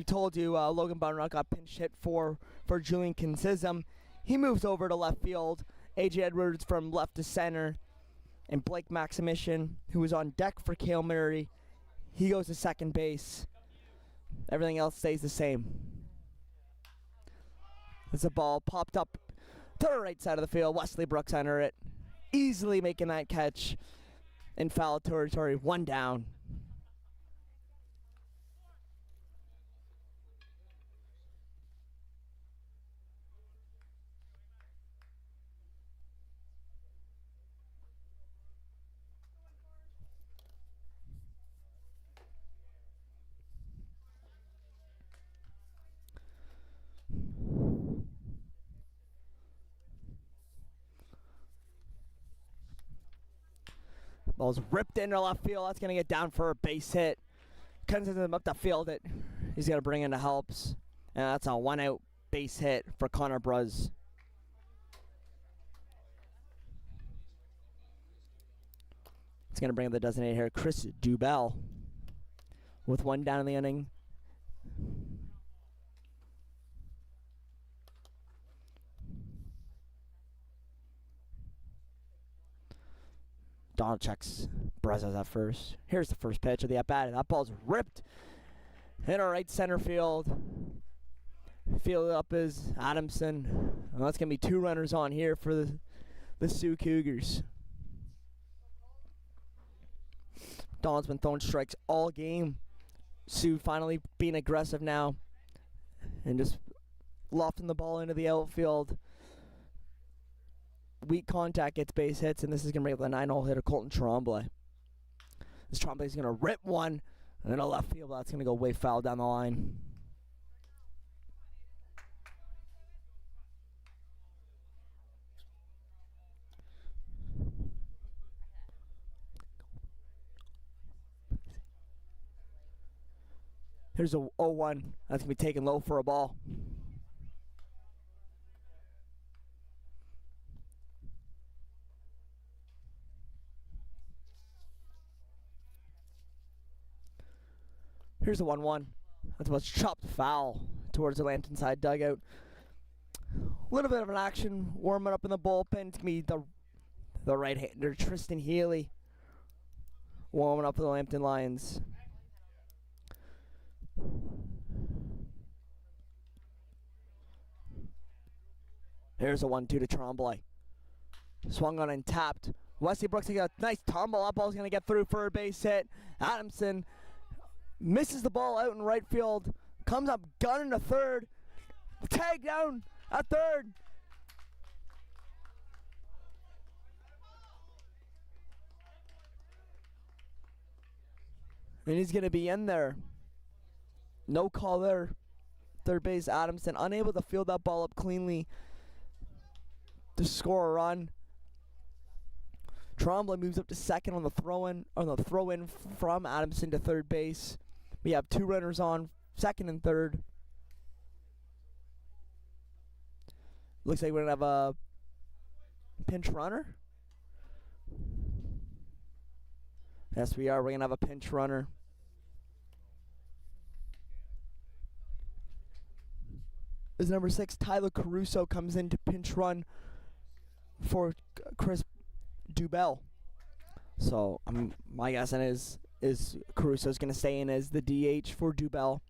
told you, Logan Bunrock got pinch hit for Julian Consism. He moves over to left field. A.J. Edwards from left to center. And Blake Maximission, who was on deck for Cale Murray, he goes to second base. Everything else stays the same. As the ball popped up to the right side of the field, Wesley Brooks under it, easily making that catch in foul territory. 1 down. Ball's ripped into left field. That's going to get down for a base hit. Consistent up to field it. He's going to bring in the helps. And that's a 1-out base hit for Connor Bruz. It's going to bring in the designated here, Chris Dubell, with 1 down in the inning. Donald checks Brezos at first. Here's the first pitch of the at-bat. That ball's ripped in our right center field. Fielded up is Adamson. And that's going to be 2 runners on here for the Sioux Cougars. Donald's been throwing strikes all game. Sioux finally being aggressive now and just lofting the ball into the outfield. Weak contact gets base hits, and this is going to bring up the 9-hole hitter, Colton Tremblay. This Tremblay is going to rip one, and then a left field, that's going to go way foul down the line. Here's a 0-1. That's going to be taken low for a ball. Here's the 1-1. That's what's chopped foul towards the Lambton side dugout. A little bit of an action warming up in the bullpen. It's going to be the right-hander, Tristan Healy, warming up for the Lambton Lions. Here's a 1-2 to Tremblay. Swung on and tapped. Wesley Brooks got a nice tumble. That ball's going to get through for a base hit. Adamson misses the ball out in right field. Comes up gunning to third. Tag down at third. And he's going to be in there. No call there. Third base Adamson unable to field that ball up cleanly to score a run. Tremblay moves up to second on the throw-in from Adamson to third base. We have 2 runners on second and third. Looks like we're gonna have a pinch runner. Yes, we are. We're gonna have a pinch runner. As number 6, Tyler Caruso comes in to pinch run for Chris Dubell. So my guess is Caruso's going to stay in as the DH for Dubell.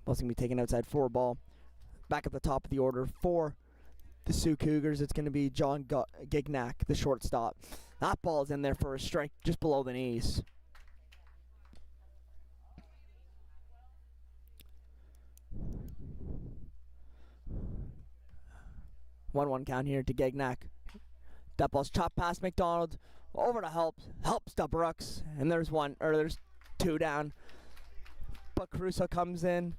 Ball's going to be taken outside for a ball. Back at the top of the order for the Sioux Cougars, it's going to be John Gignac, the shortstop. That ball's in there for a strike just below the knees. 1-1 count here to Gignac. That ball's chopped past McDonald. Over to helps to Brooks. And there's 2 down. But Caruso comes in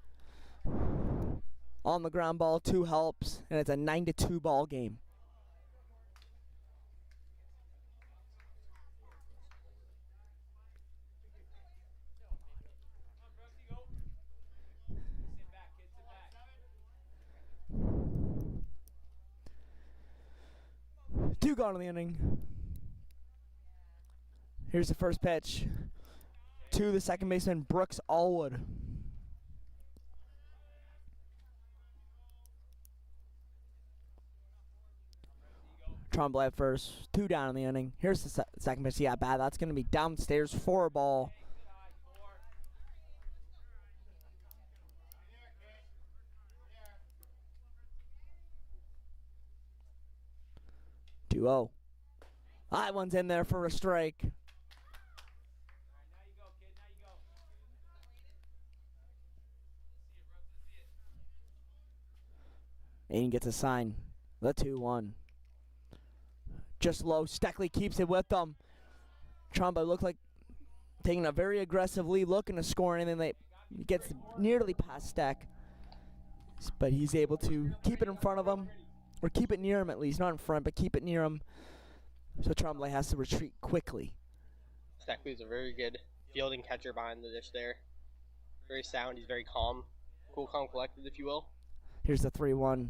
on the ground ball, 2 helps, and it's a 9-2 ball game. Two gone in the inning. Here's the first pitch to the second baseman, Brooks Allwood. Tremblay at first, 2 down in the inning. Here's the second pitch. Yeah, bad. That's going to be downstairs for a ball. Duo. That one's in there for a strike. Aiden gets a sign. The 2-1. Just low. Steckley keeps it with them. Tremblay looked like taking a very aggressive lead, looking to score, and then they gets nearly past Steck. But he's able to keep it in front of him. Or keep it near him at least. Not in front, but keep it near him. So Tremblay has to retreat quickly. Steckley's a very good fielding catcher behind the dish there. Very sound. He's very calm. Cool, calm, collected, if you will. Here's the 3-1.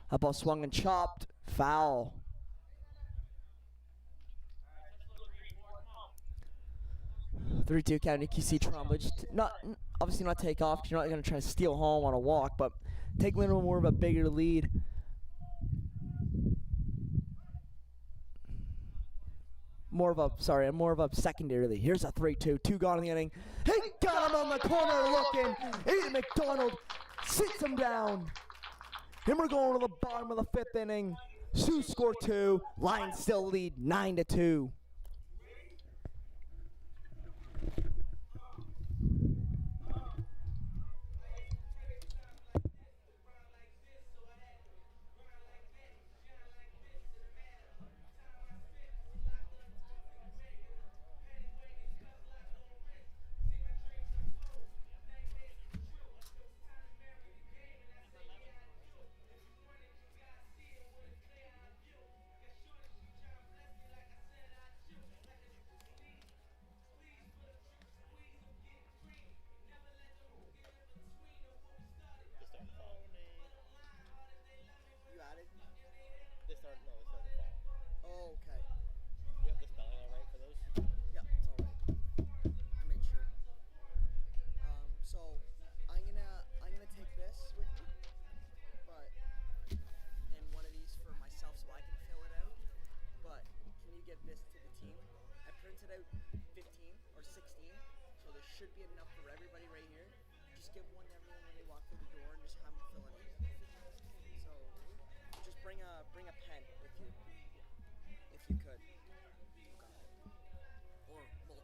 That ball swung and chopped. Foul. Three, 2 count. You see Tremblay just obviously not take off because you're not going to try to steal home on a walk, but take a little more of a bigger lead. More of a secondary lead. Here's a 3-2. 2 gone in the inning. He got him on the corner looking. Aiden McDonald sits him down. And we're going to the bottom of the 5th inning. Sioux score 2. Lions still lead 9-2. should be enough for everybody right here. Just give one to everyone when they walk through the door and just have them fill it in. So just bring a pen with you, if you could. Or multiple.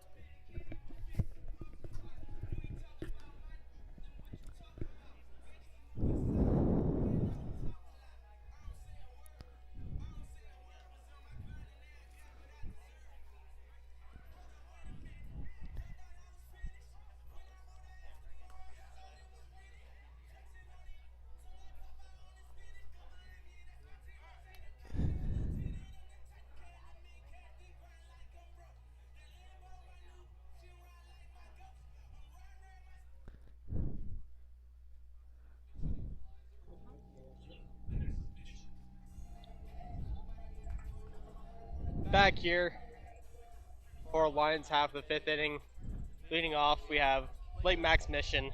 Back here for Lions half the 5th inning. Leading off, we have late Max Mission,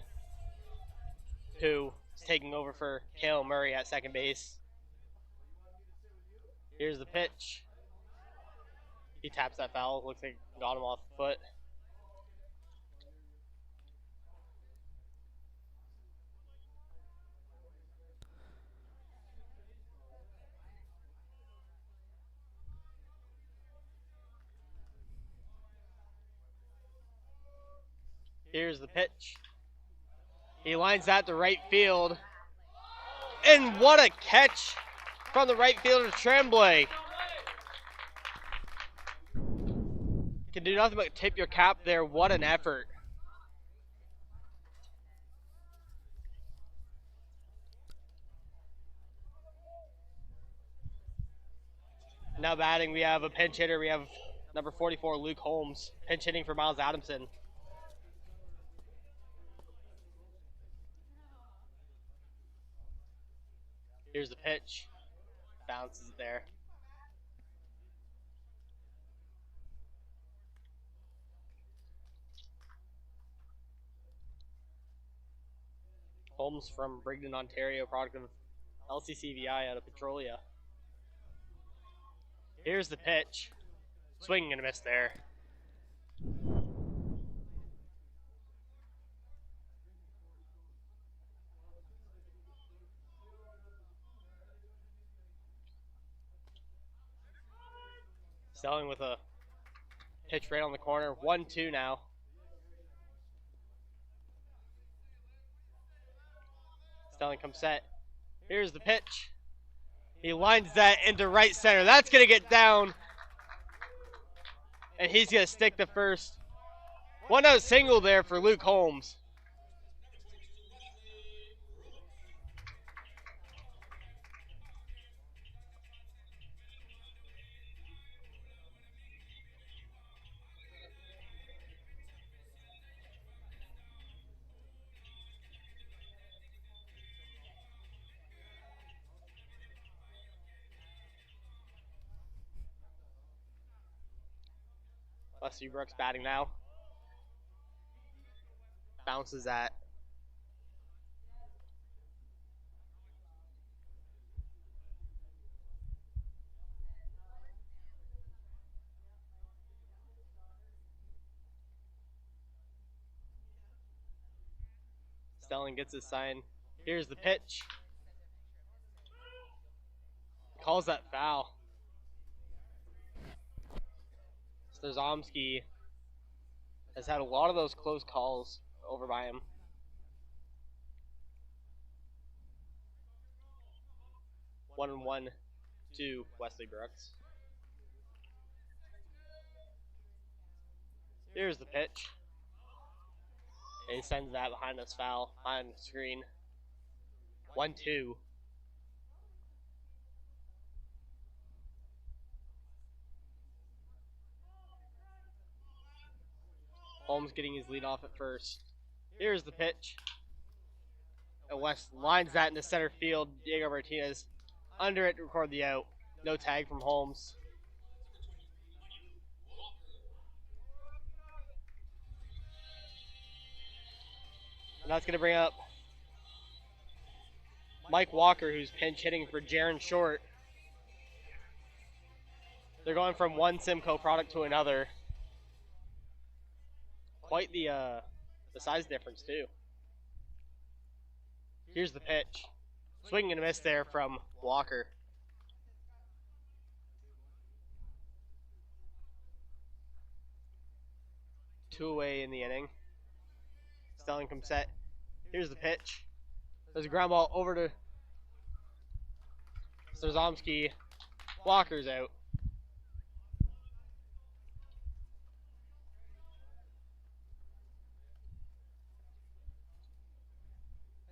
who is taking over for Kale Murray at second base. Here's the pitch. He taps that foul. Looks like it got him off the foot. Here's the pitch. He lines that to right field. And what a catch from the right fielder, Tremblay. Can do nothing but tip your cap there. What an effort. Now batting, we have a pinch hitter. We have number 44, Luke Holmes, pinch hitting for Miles Adamson. Here's the pitch. Bounces it there. Holmes from Brigden, Ontario, product of LCCVI out of Petrolia. Here's the pitch. Swing and a miss there. Selling with a pitch right on the corner. 1-2 now. Stelling comes set. Here's the pitch. He lines that into right center. That's going to get down. And he's going to stick to first. 1-out single there for Luke Holmes. Wesley Brooks batting now. Bounces that. Stelling gets his sign. Here's the pitch. Calls that foul. Strzomski has had a lot of those close calls over by him. One and 1 to Wesley Brooks. Here's the pitch. And he sends that behind us foul, behind the screen. 1-2. Holmes getting his lead off at first. Here's the pitch. And West lines that into center field. Diego Martinez under it to record the out. No tag from Holmes. And that's going to bring up Mike Walker, who's pinch hitting for Jaron Short. They're going from one Simcoe product to another. Quite the the size difference too. Here's the pitch. Swing and a miss there from Walker. Two away in the inning. Stelling comes set. Here's the pitch. There's a ground ball over to Starzomski. Walker's out.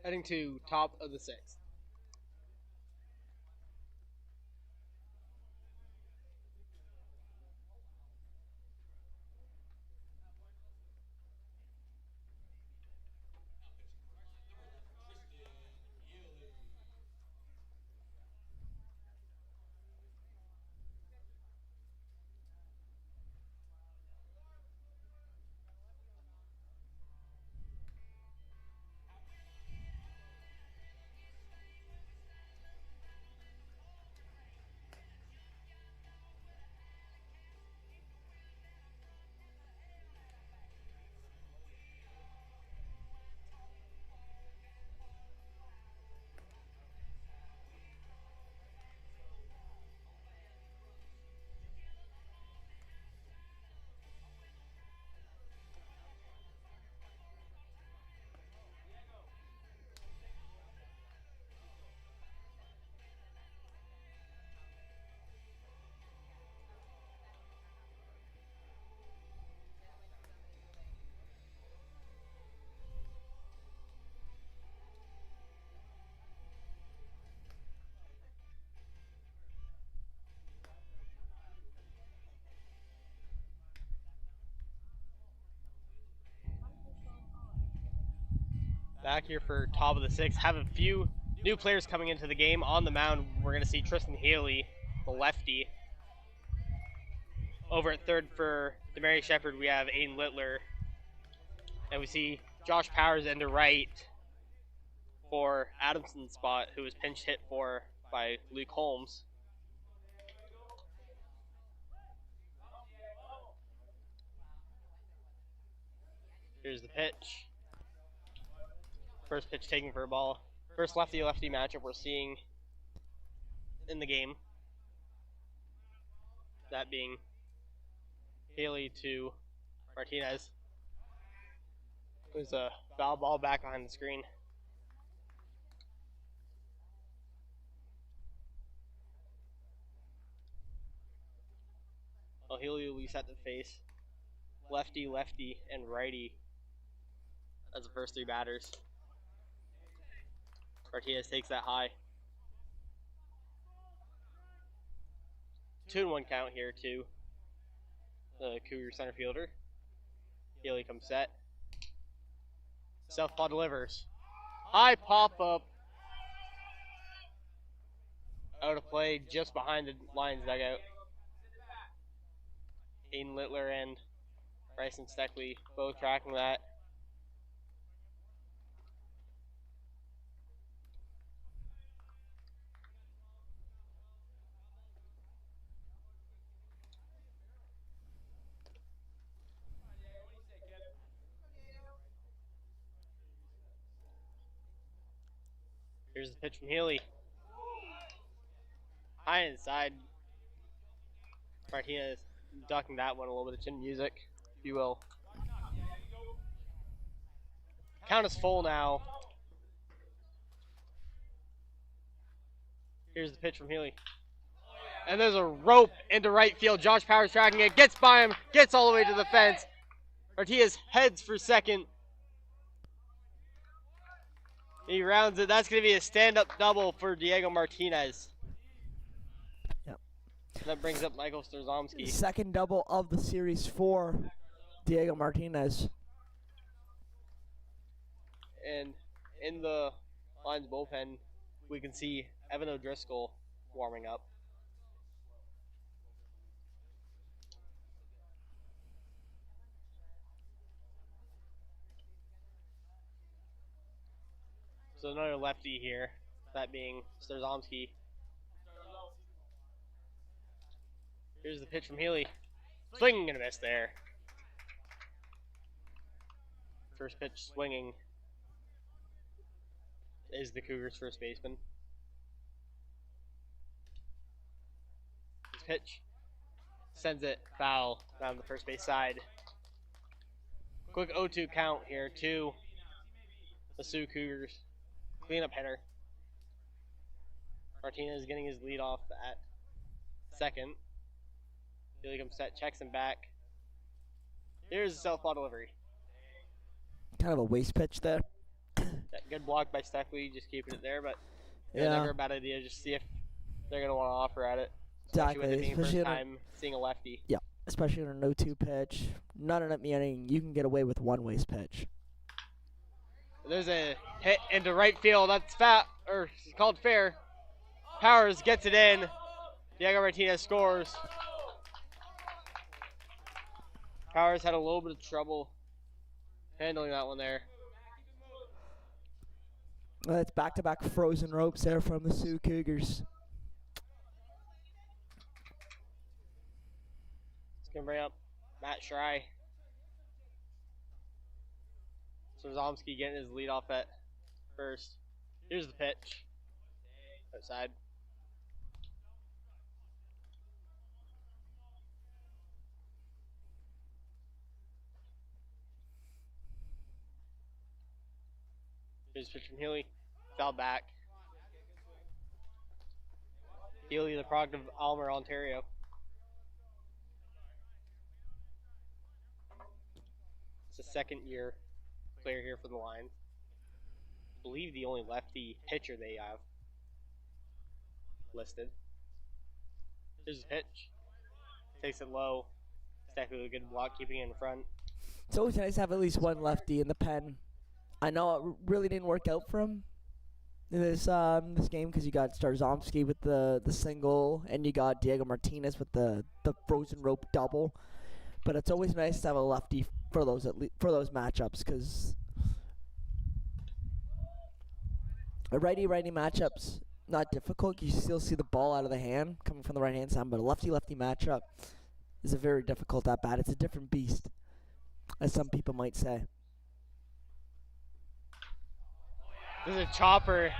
Heading to top of the sixth. Back here for top of the sixth. Have a few new players coming into the game. On the mound, we're going to see Tristan Haley, the lefty. Over at third for Demary Shepard, we have Aiden Littler. And we see Josh Powers into right for Adamson's spot, who was pinch hit for by Luke Holmes. Here's the pitch. First pitch taken for a ball. First lefty-lefty matchup we're seeing in the game. That being Haley to Martinez. There's a foul ball back behind the screen. Well, Haley will be set to face lefty, lefty, and righty as the first three batters. Martinez takes that high. 2-1 count here to the Cougar center fielder. Haley comes set. Southpaw delivers. High pop up. Out of play just behind the Lions dugout. Aiden Littler and Bryson Steckley both tracking that. Here's the pitch from Healy. High inside. Martinez ducking that one a little bit of chin music, if you will. Count is full now. Here's the pitch from Healy. And there's a rope into right field. Josh Powers tracking it, gets by him, gets all the way to the fence. Martinez heads for second. He rounds it. That's going to be a stand-up double for Diego Martinez. Yep. That brings up Michael Starzomski. Second double of the series for Diego Martinez. And in the Lions bullpen, we can see Evan O'Driscoll warming up. So another lefty here, that being Starzomski. Here's the pitch from Healy. Swing and a miss there First pitch swinging is the Cougars' first baseman. His pitch sends it foul down the first base side. Quick 0-2 count here to the Sioux Cougars. Cleanup hitter. Martinez getting his lead off at second. Healy comes set, checks him back. Here's a southpaw delivery. Kind of a waste pitch there. That good block by Steckley, just keeping it there, but Yeah. never a bad idea. Just see if they're going to want to offer at it. Exactly. With it being Especially first time seeing a lefty. Yeah, especially on a no-2 pitch. Not enough meaning you can get away with one waste pitch. There's a hit into right field. That's called fair. Powers gets it in. Diego Martinez scores. Powers had a little bit of trouble handling that one there. Well, it's back-to-back frozen ropes there from the Sioux Cougars. It's going to bring up Matt Schrei. So Zomsky getting his lead off at first. Here's the pitch. Outside. Here's the pitch from Healy. Foul back. Healy, the product of Almer, Ontario. It's a second-year player here for the Lions. I believe the only lefty pitcher they have listed. Here's the pitch. Takes it low. Steckley with a good block, keeping it in front. It's always nice to have at least one lefty in the pen. I know it really didn't work out for him in this game because you got Starzomski with the single and you got Diego Martinez with the frozen rope double. But it's always nice to have a lefty for those matchups because a righty-righty matchups not difficult. You still see the ball out of the hand coming from the right-hand side, but a lefty-lefty matchup is a very difficult at bat. It's a different beast, as some people might say. This is a chopper.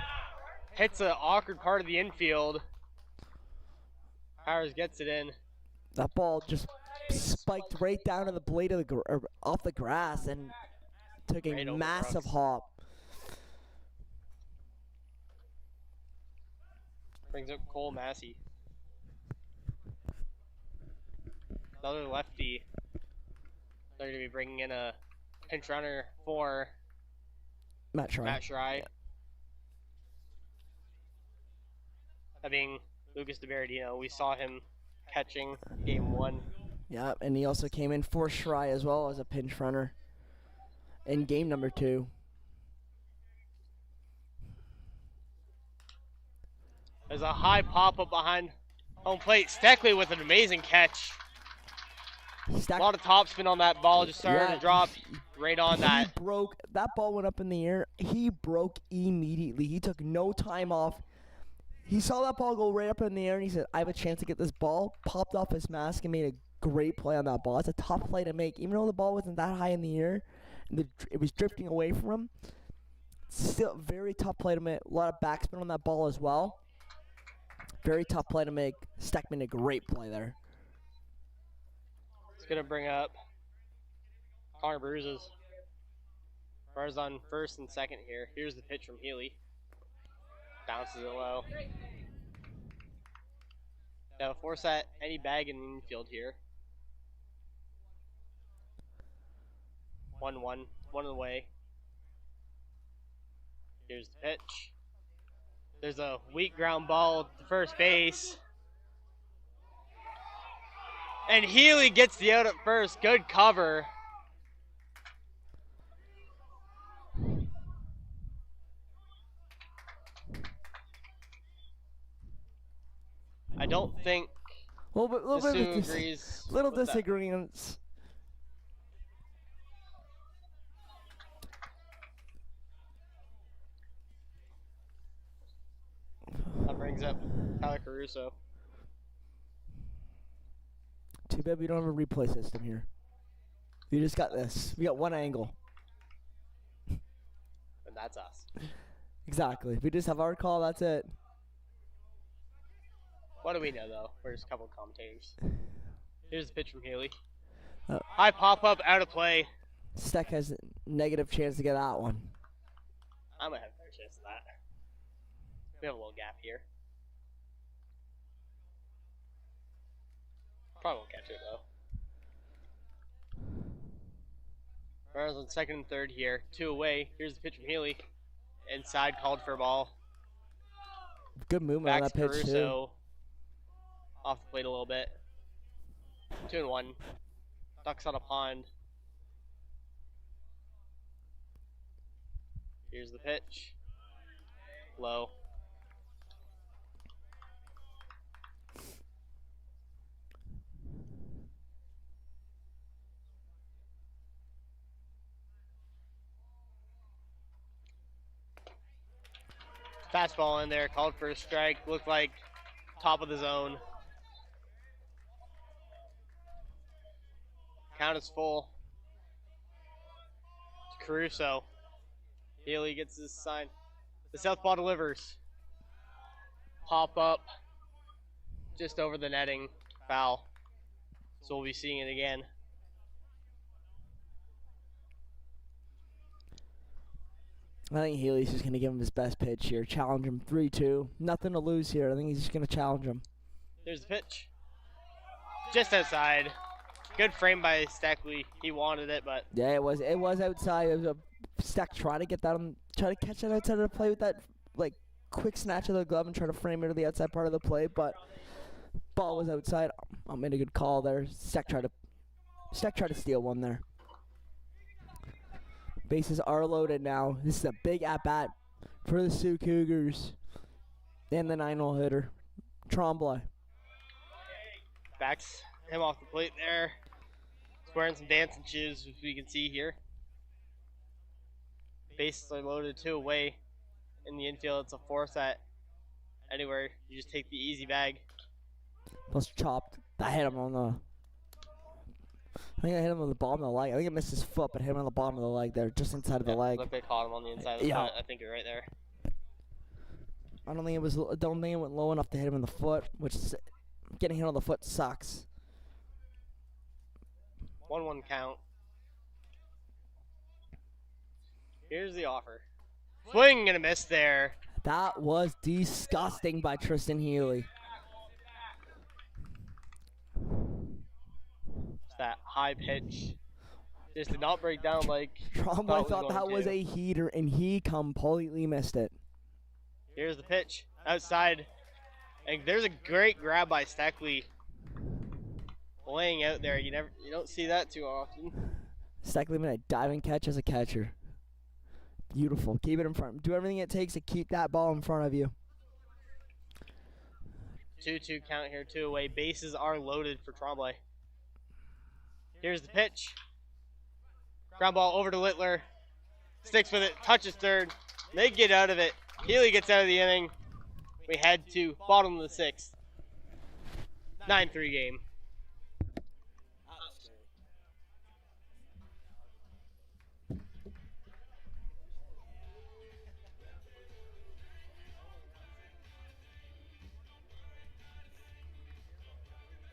Hits an awkward part of the infield. Powers gets it in. That ball just spiked right down to the blade of off the grass and took a Right massive hop. Brings up Cole Massey. Another lefty. They're going to be bringing in a pinch runner for Matt Schrei. Yeah. That being Lucas DiBerardino. We saw him catching game 1. Yeah, and he also came in for Schrei as well as a pinch runner in game number 2. There's a high pop-up behind home plate. Steckley with an amazing catch. A lot of topspin on that ball. Just started to drop right on that. That ball went up in the air. He broke immediately. He took no time off. He saw that ball go right up in the air, and he said, I have a chance to get this ball. Popped off his mask and made a great play on that ball. It's a tough play to make. Even though the ball wasn't that high in the air, and it was drifting away from him, still very tough play to make. A lot of backspin on that ball as well. Very tough play to make. Steck made a great play there. It's going to bring up Connor Bruises. Runners on first and second here. Here's the pitch from Healy. Bounces it low. Now force that any bag in the infield here. 1-1. One away. Here's the pitch. There's a weak ground ball to first base. And Healy gets the out at first. Good cover. I don't think little Sioux bit of agrees. little with that. disagreements. That brings up Tyler Caruso. Too bad we don't have a replay system here. We just got this. We got one angle. and that's us. Exactly. If we just have our call, that's it. What do we know, though? We're just a couple of commentators. Here's the pitch from Haley. Uh, High pop-up, out of play. Steck has negative chance to get that one. I might have a better chance of that. We have a little gap here. Probably won't catch it, though. Runners on second and third here. 2 away. Here's the pitch from Haley. Inside, called for a ball. Good movement Back on that to pitch, too. Caruso. Off the plate a little bit. 2-1. Ducks on a pond. Here's the pitch. Low. Fastball in there, called for a strike. Looked like top of the zone. Count is full. Caruso. Haley gets his sign. The southpaw delivers. Pop up. Just over the netting. Foul. So we'll be seeing it again. I think Healy's just going to give him his best pitch here. Challenge him 3-2. Nothing to lose here. I think he's just going to challenge him. There's the pitch. Just outside. Good frame by Stackley. He wanted it, but Yeah, it was outside. It was a Stack trying to get that on, try to catch that outside of the play with that like quick snatch of the glove and try to frame it to the outside part of the play, but ball was outside. I made a good call there. Stack tried to steal one there. Bases are loaded now. This is a big at-bat for the Sioux Cougars. And the 9-hole hitter, Tremblay. backs him off the plate there. He's wearing some dancing shoes, as we can see here. Bases are loaded 2 away. In the infield, it's a 4 set. Anywhere, you just take the easy bag. Plus chopped. I hit him on the... I think I hit him on the bottom of the leg. I think I missed his foot, but hit him on the bottom of the leg there, just inside of the leg. Look, they caught him on the inside of the foot. I think you're right there. I don't think it went low enough to hit him in the foot, which is, getting hit on the foot sucks. 1-1 count. Here's the offer. Swing and a miss there. That was disgusting by Tristan Healy. That high pitch just did not break down like Trombley thought that was a heater, and he completely missed it. Here's the pitch outside, and there's a great grab by Stackley, laying out there. You don't see that too often. Stackley made a diving catch as a catcher. Beautiful. Keep it in front. Do everything it takes to keep that ball in front of you. 2-2 count here, 2 away. Bases are loaded for Tremblay. Here's the pitch. Ground ball over to Littler. Sticks with it, touches third. They get out of it. Healy gets out of the inning. We head to bottom of the 6th. 9-3 game.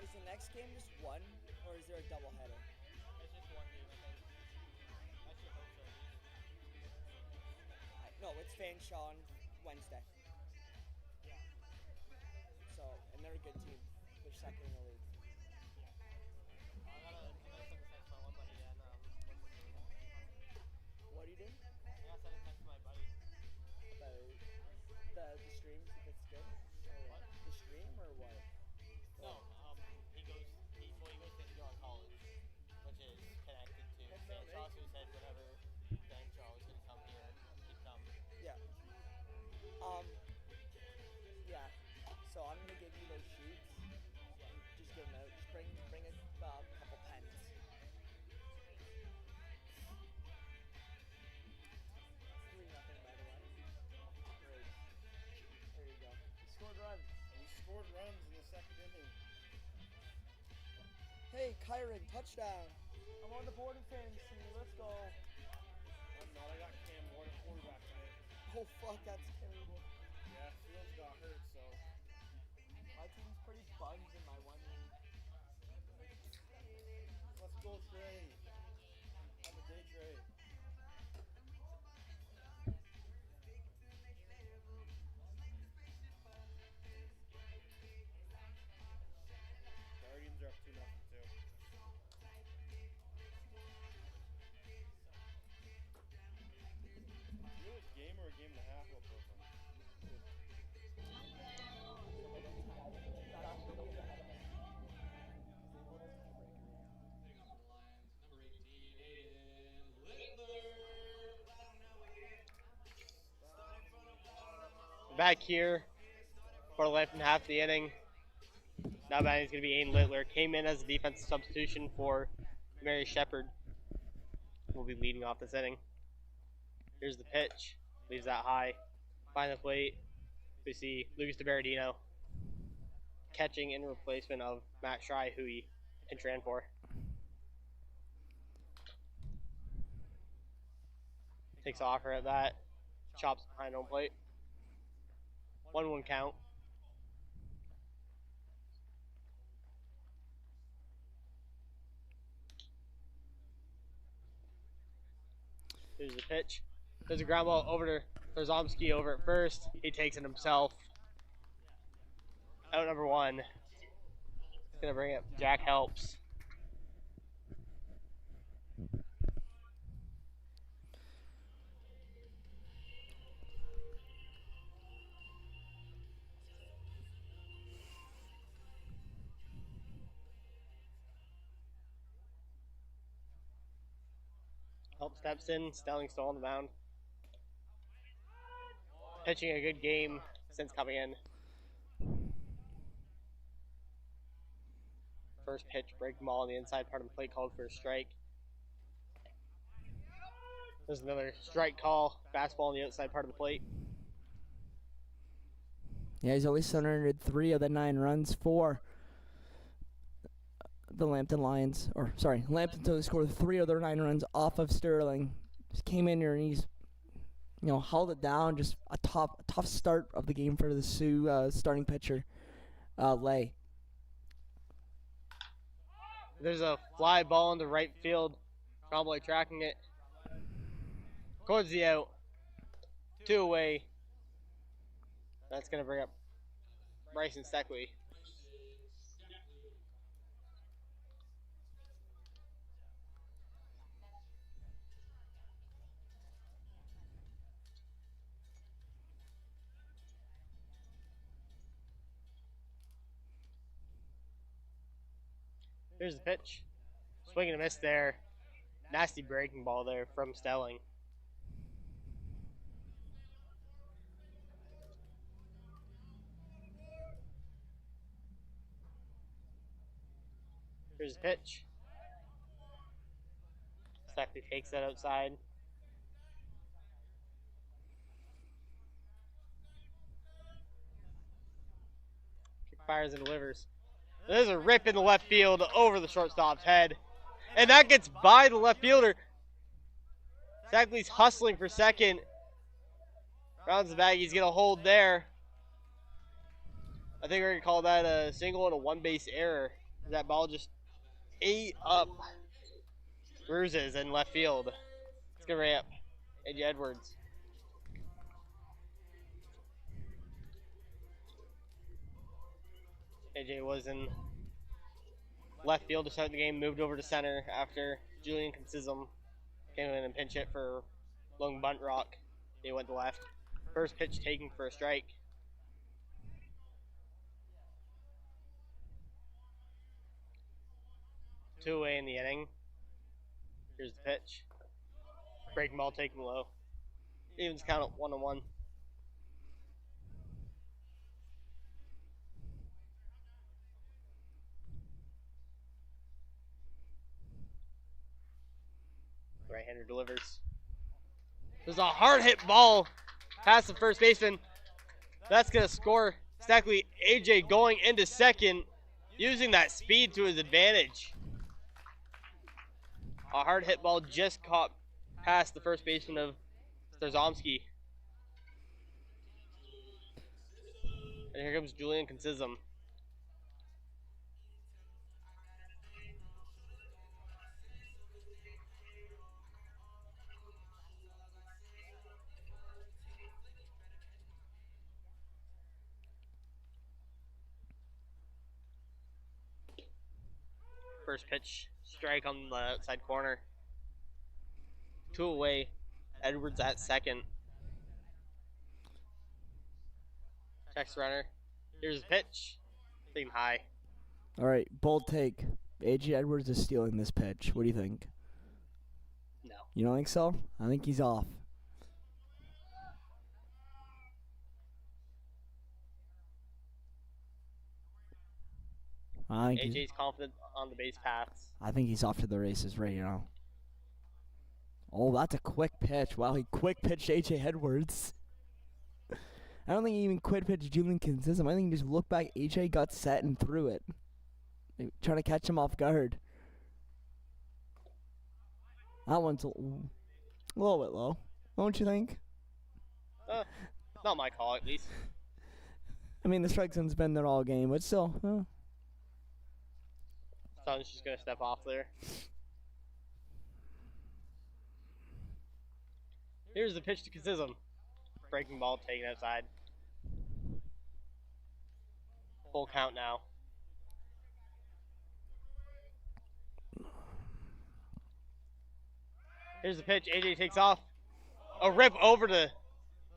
Is the next game just one, or is there a doubleheader? It's just one game, I think. I should hope so. No, it's Fanshawe on Wednesday. Yeah. So, and they're a good team. They're second in the league. I gotta send a text to my one buddy and What are you doing? I gotta send a text to my buddy. The stream, if it's good? Or What? The stream or what? No, he goes to Errol College, which is connected to Fanshawe, so he said whenever Fanshawe was gonna come here, he'd come. Yeah. Yeah. So I'm gonna give you those sheets. Just give them out. Just bring a couple pens. 3-0, by the way. Great. There you go. You scored runs. We scored runs in the second inning. Hey, Kyron, touchdown. I'm on the board in fantasy. Let's go. I'm not. I got Cam Ward at quarterback today. Oh, fuck, that's terrible. Yeah, Fields got hurt, so. My team's pretty buns in my one league. Let's go, Trey. Have a day, Trey. Guardians are up 2-0 too. You a game or a game and a half will put them? Back here for Lambton half the inning. Now batting is going to be Aiden Littler. Came in as a defensive substitution for Mary Shepard. Will be leading off this inning. Here's the pitch. Leaves that high. Behind the plate, we see Lucas DeBardino catching in replacement of Matt Schrei, who he pinch ran for. Takes offer at that. Chops behind home plate. 1-1 count. Here's the pitch. There's a ground ball over to Therzomski over at first. He takes it himself. Out number 1. He's going to bring it. Jack helps. Help steps in. Stelling still on the mound. Pitching a good game since coming in. First pitch, breaking ball on the inside part of the plate, called for a strike. There's another strike call. Fastball on the outside part of the plate. Yeah, he's only surrendered 3 of the 9 runs for the Lambton Lions. Or, sorry, Lambton only scored 3 of their 9 runs off of Sterling. Just came in here and he's, held it down. Just a tough start of the game for the Sioux starting pitcher, Lay. There's a fly ball into right field. Trombley tracking it. Towards the out. 2 away. That's going to bring up Bryson Steckley. Here's the pitch. Swing and a miss there. Nasty breaking ball there from Stelling. Here's the pitch. Steckley takes that outside. Kick fires and delivers. There's a rip in the left field over the shortstop's head. And that gets by the left fielder. Steckley's hustling for second. Rounds the bag. He's going to hold there. I think we're going to call that a single and a 1-base error. That ball just ate up bruises in left field. It's going to bring up AJ Edwards. AJ was in left field to start the game, moved over to center after Julian Consism came in and pinch hit for Lung Bunt Rock. He went to left. First pitch taken for a strike. Two away in the inning. Here's the pitch. Breaking ball taken low. Evens count at 1-1. Right-hander delivers. There's a hard hit ball past the first baseman. That's going to score Steckley. AJ going into second, using that speed to his advantage. A hard hit ball just caught past the first baseman of Starzomski. And here comes Julian Consism. First pitch, strike on the outside corner. 2 away. Edwards at second. Checks runner. Here's the pitch. Theme high. All right, bold take. A.J. Edwards is stealing this pitch. What do you think? No. You don't think so? I think he's off. AJ's confident on the base paths. I think he's off to the races right now. Oh, that's a quick pitch. Wow, he quick pitched A.J. Edwards. I don't think he even quick pitched Julian Consistent. I think he just looked back. A.J. got set and threw it. Maybe trying to catch him off guard. That one's a little bit low. Don't you think? Not my call, at least. I mean, the strike zone's been there all game, but still. Sun's just going to step off there. Here's the pitch to Consism. Breaking ball taken outside. Full count now. Here's the pitch. AJ takes off. A rip over to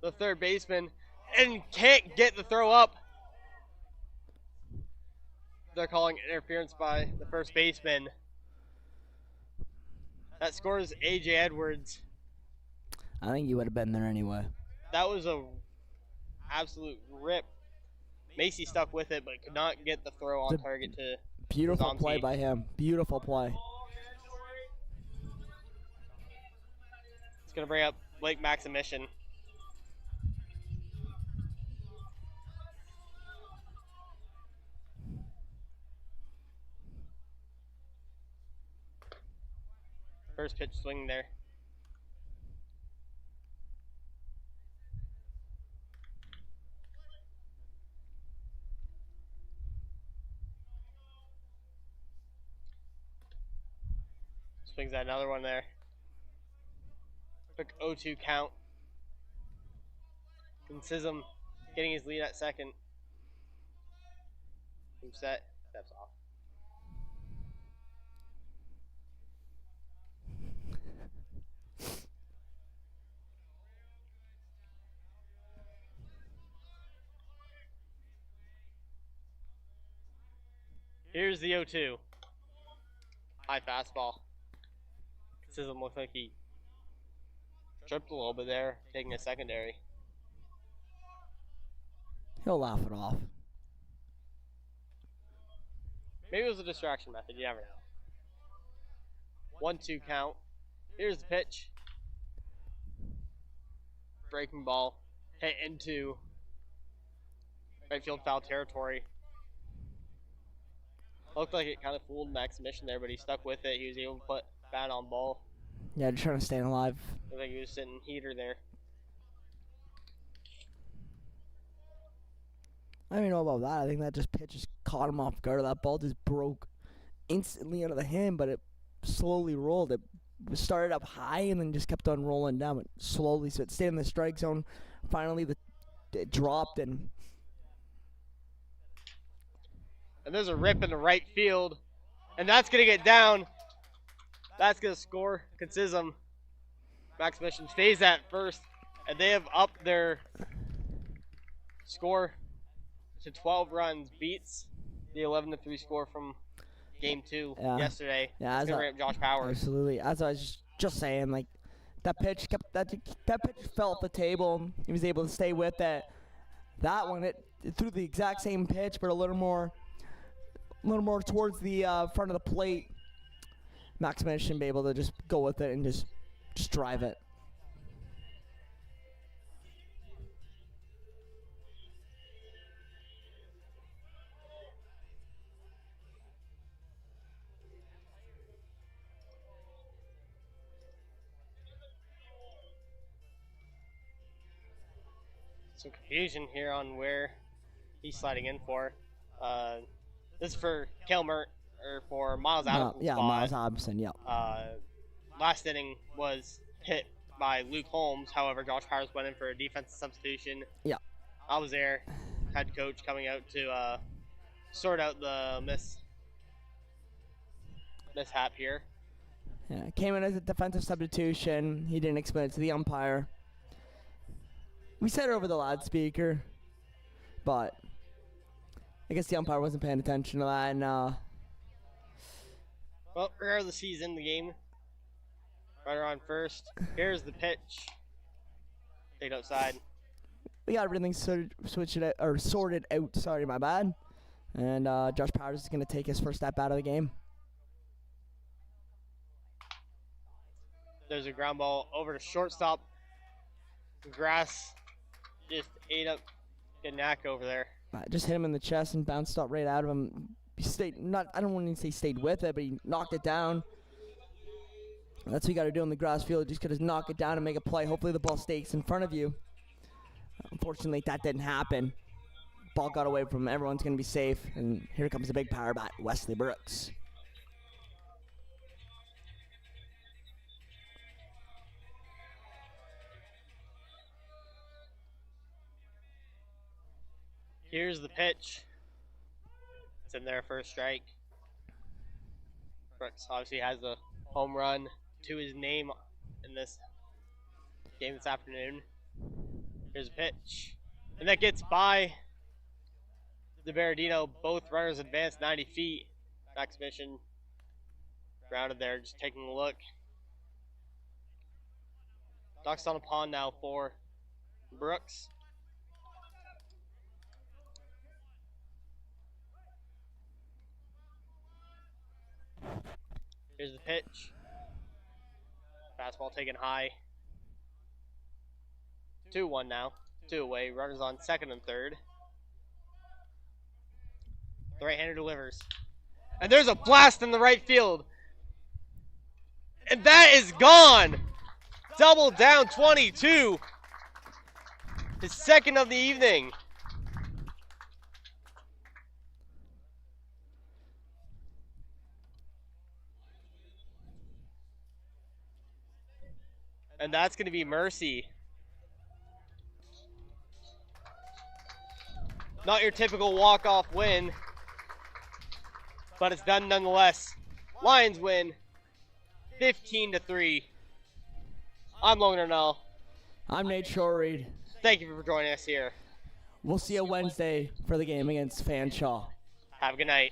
the third baseman and can't get the throw up. They're calling interference by the first baseman. That scores AJ Edwards. I think he would have been there anyway. That was a absolute rip. Macy stuck with it, but could not get the throw on target to Beautiful Zomsky. play by him. Beautiful play. It's going to bring up Blake Maximission. First pitch swing there. Swings at another one there. Quick 0-2 count. Consism getting his lead at second. Move set, steps off. Here's the 0-2. High fastball. Consism looks like he tripped a little bit there, taking a secondary. He'll laugh it off. Maybe it was a distraction method, you never know. 1-2 count. Here's the pitch. Breaking ball. Hit into right field foul territory. Looked like it kind of fooled Max Mission there, but he stuck with it. He was able to put bat on ball. Yeah, just trying to stay alive. Looked like he was sitting heater there. I don't even know about that. I think that just pitch just caught him off guard. That ball just broke instantly out of the hand, but it slowly rolled. It started up high and then just kept on rolling down it slowly. So it stayed in the strike zone. Finally, it dropped and there's a rip in the right field, and that's gonna get down. That's gonna score Consism. Max Mission stays at first, and they have upped their score to 12 runs, beats the 11-3 score from Game 2 yesterday. Yeah, it's gonna bring up Josh Powers. Absolutely. As I was just saying, like that pitch fell off the table. He was able to stay with it. That one, it threw the exact same pitch, but a little more towards the front of the plate. Max Mission be able to just go with it and just drive it. some confusion here on where he's sliding in for. This is for Kilmer, or for Miles Adamson's Yeah, spot. Miles Adamson, yeah. Last inning was hit by Luke Holmes. However, Josh Powers went in for a defensive substitution. Yeah. I was there, head coach coming out to sort out the mishap here. Yeah, came in as a defensive substitution. He didn't explain it to the umpire. We said it over the loudspeaker, but I guess the umpire wasn't paying attention to that. And well, regardless, he's in the game. Runner on first. Here's the pitch. Take outside. we got everything sorted out. Sorry, my bad. And Josh Powers is going to take his first step out of the game. There's a ground ball over to shortstop. Grass just ate up Gignac over there. Just hit him in the chest and bounced up right out of him. He stayed, I don't want to say stayed with it, but he knocked it down. That's what you got to do in the grass field. Just got to knock it down and make a play. Hopefully the ball stakes in front of you. Unfortunately, that didn't happen. Ball got away from him. Everyone's going to be safe. And here comes the big power bat, Wesley Brooks. Here's the pitch. It's in there for a strike. Brooks obviously has a home run to his name in this game this afternoon. Here's a pitch. And that gets by the Berardino. Both runners advanced 90 feet. Max Mission grounded there, just taking a look. Ducks on a pond now for Brooks. Here's the pitch. Fastball taken high. 2-1 now. 2 away. Runners on second and third. The right-hander delivers. And there's a blast in the right field. And that is gone. Double down 22. His second of the evening. And that's going to be Mercy. Not your typical walk-off win, but it's done nonetheless. Lions win 15-3. I'm Logan Arnell. I'm Nate Shorreed. Thank you for joining us here. We'll see you Wednesday for the game against Fanshawe. Have a good night.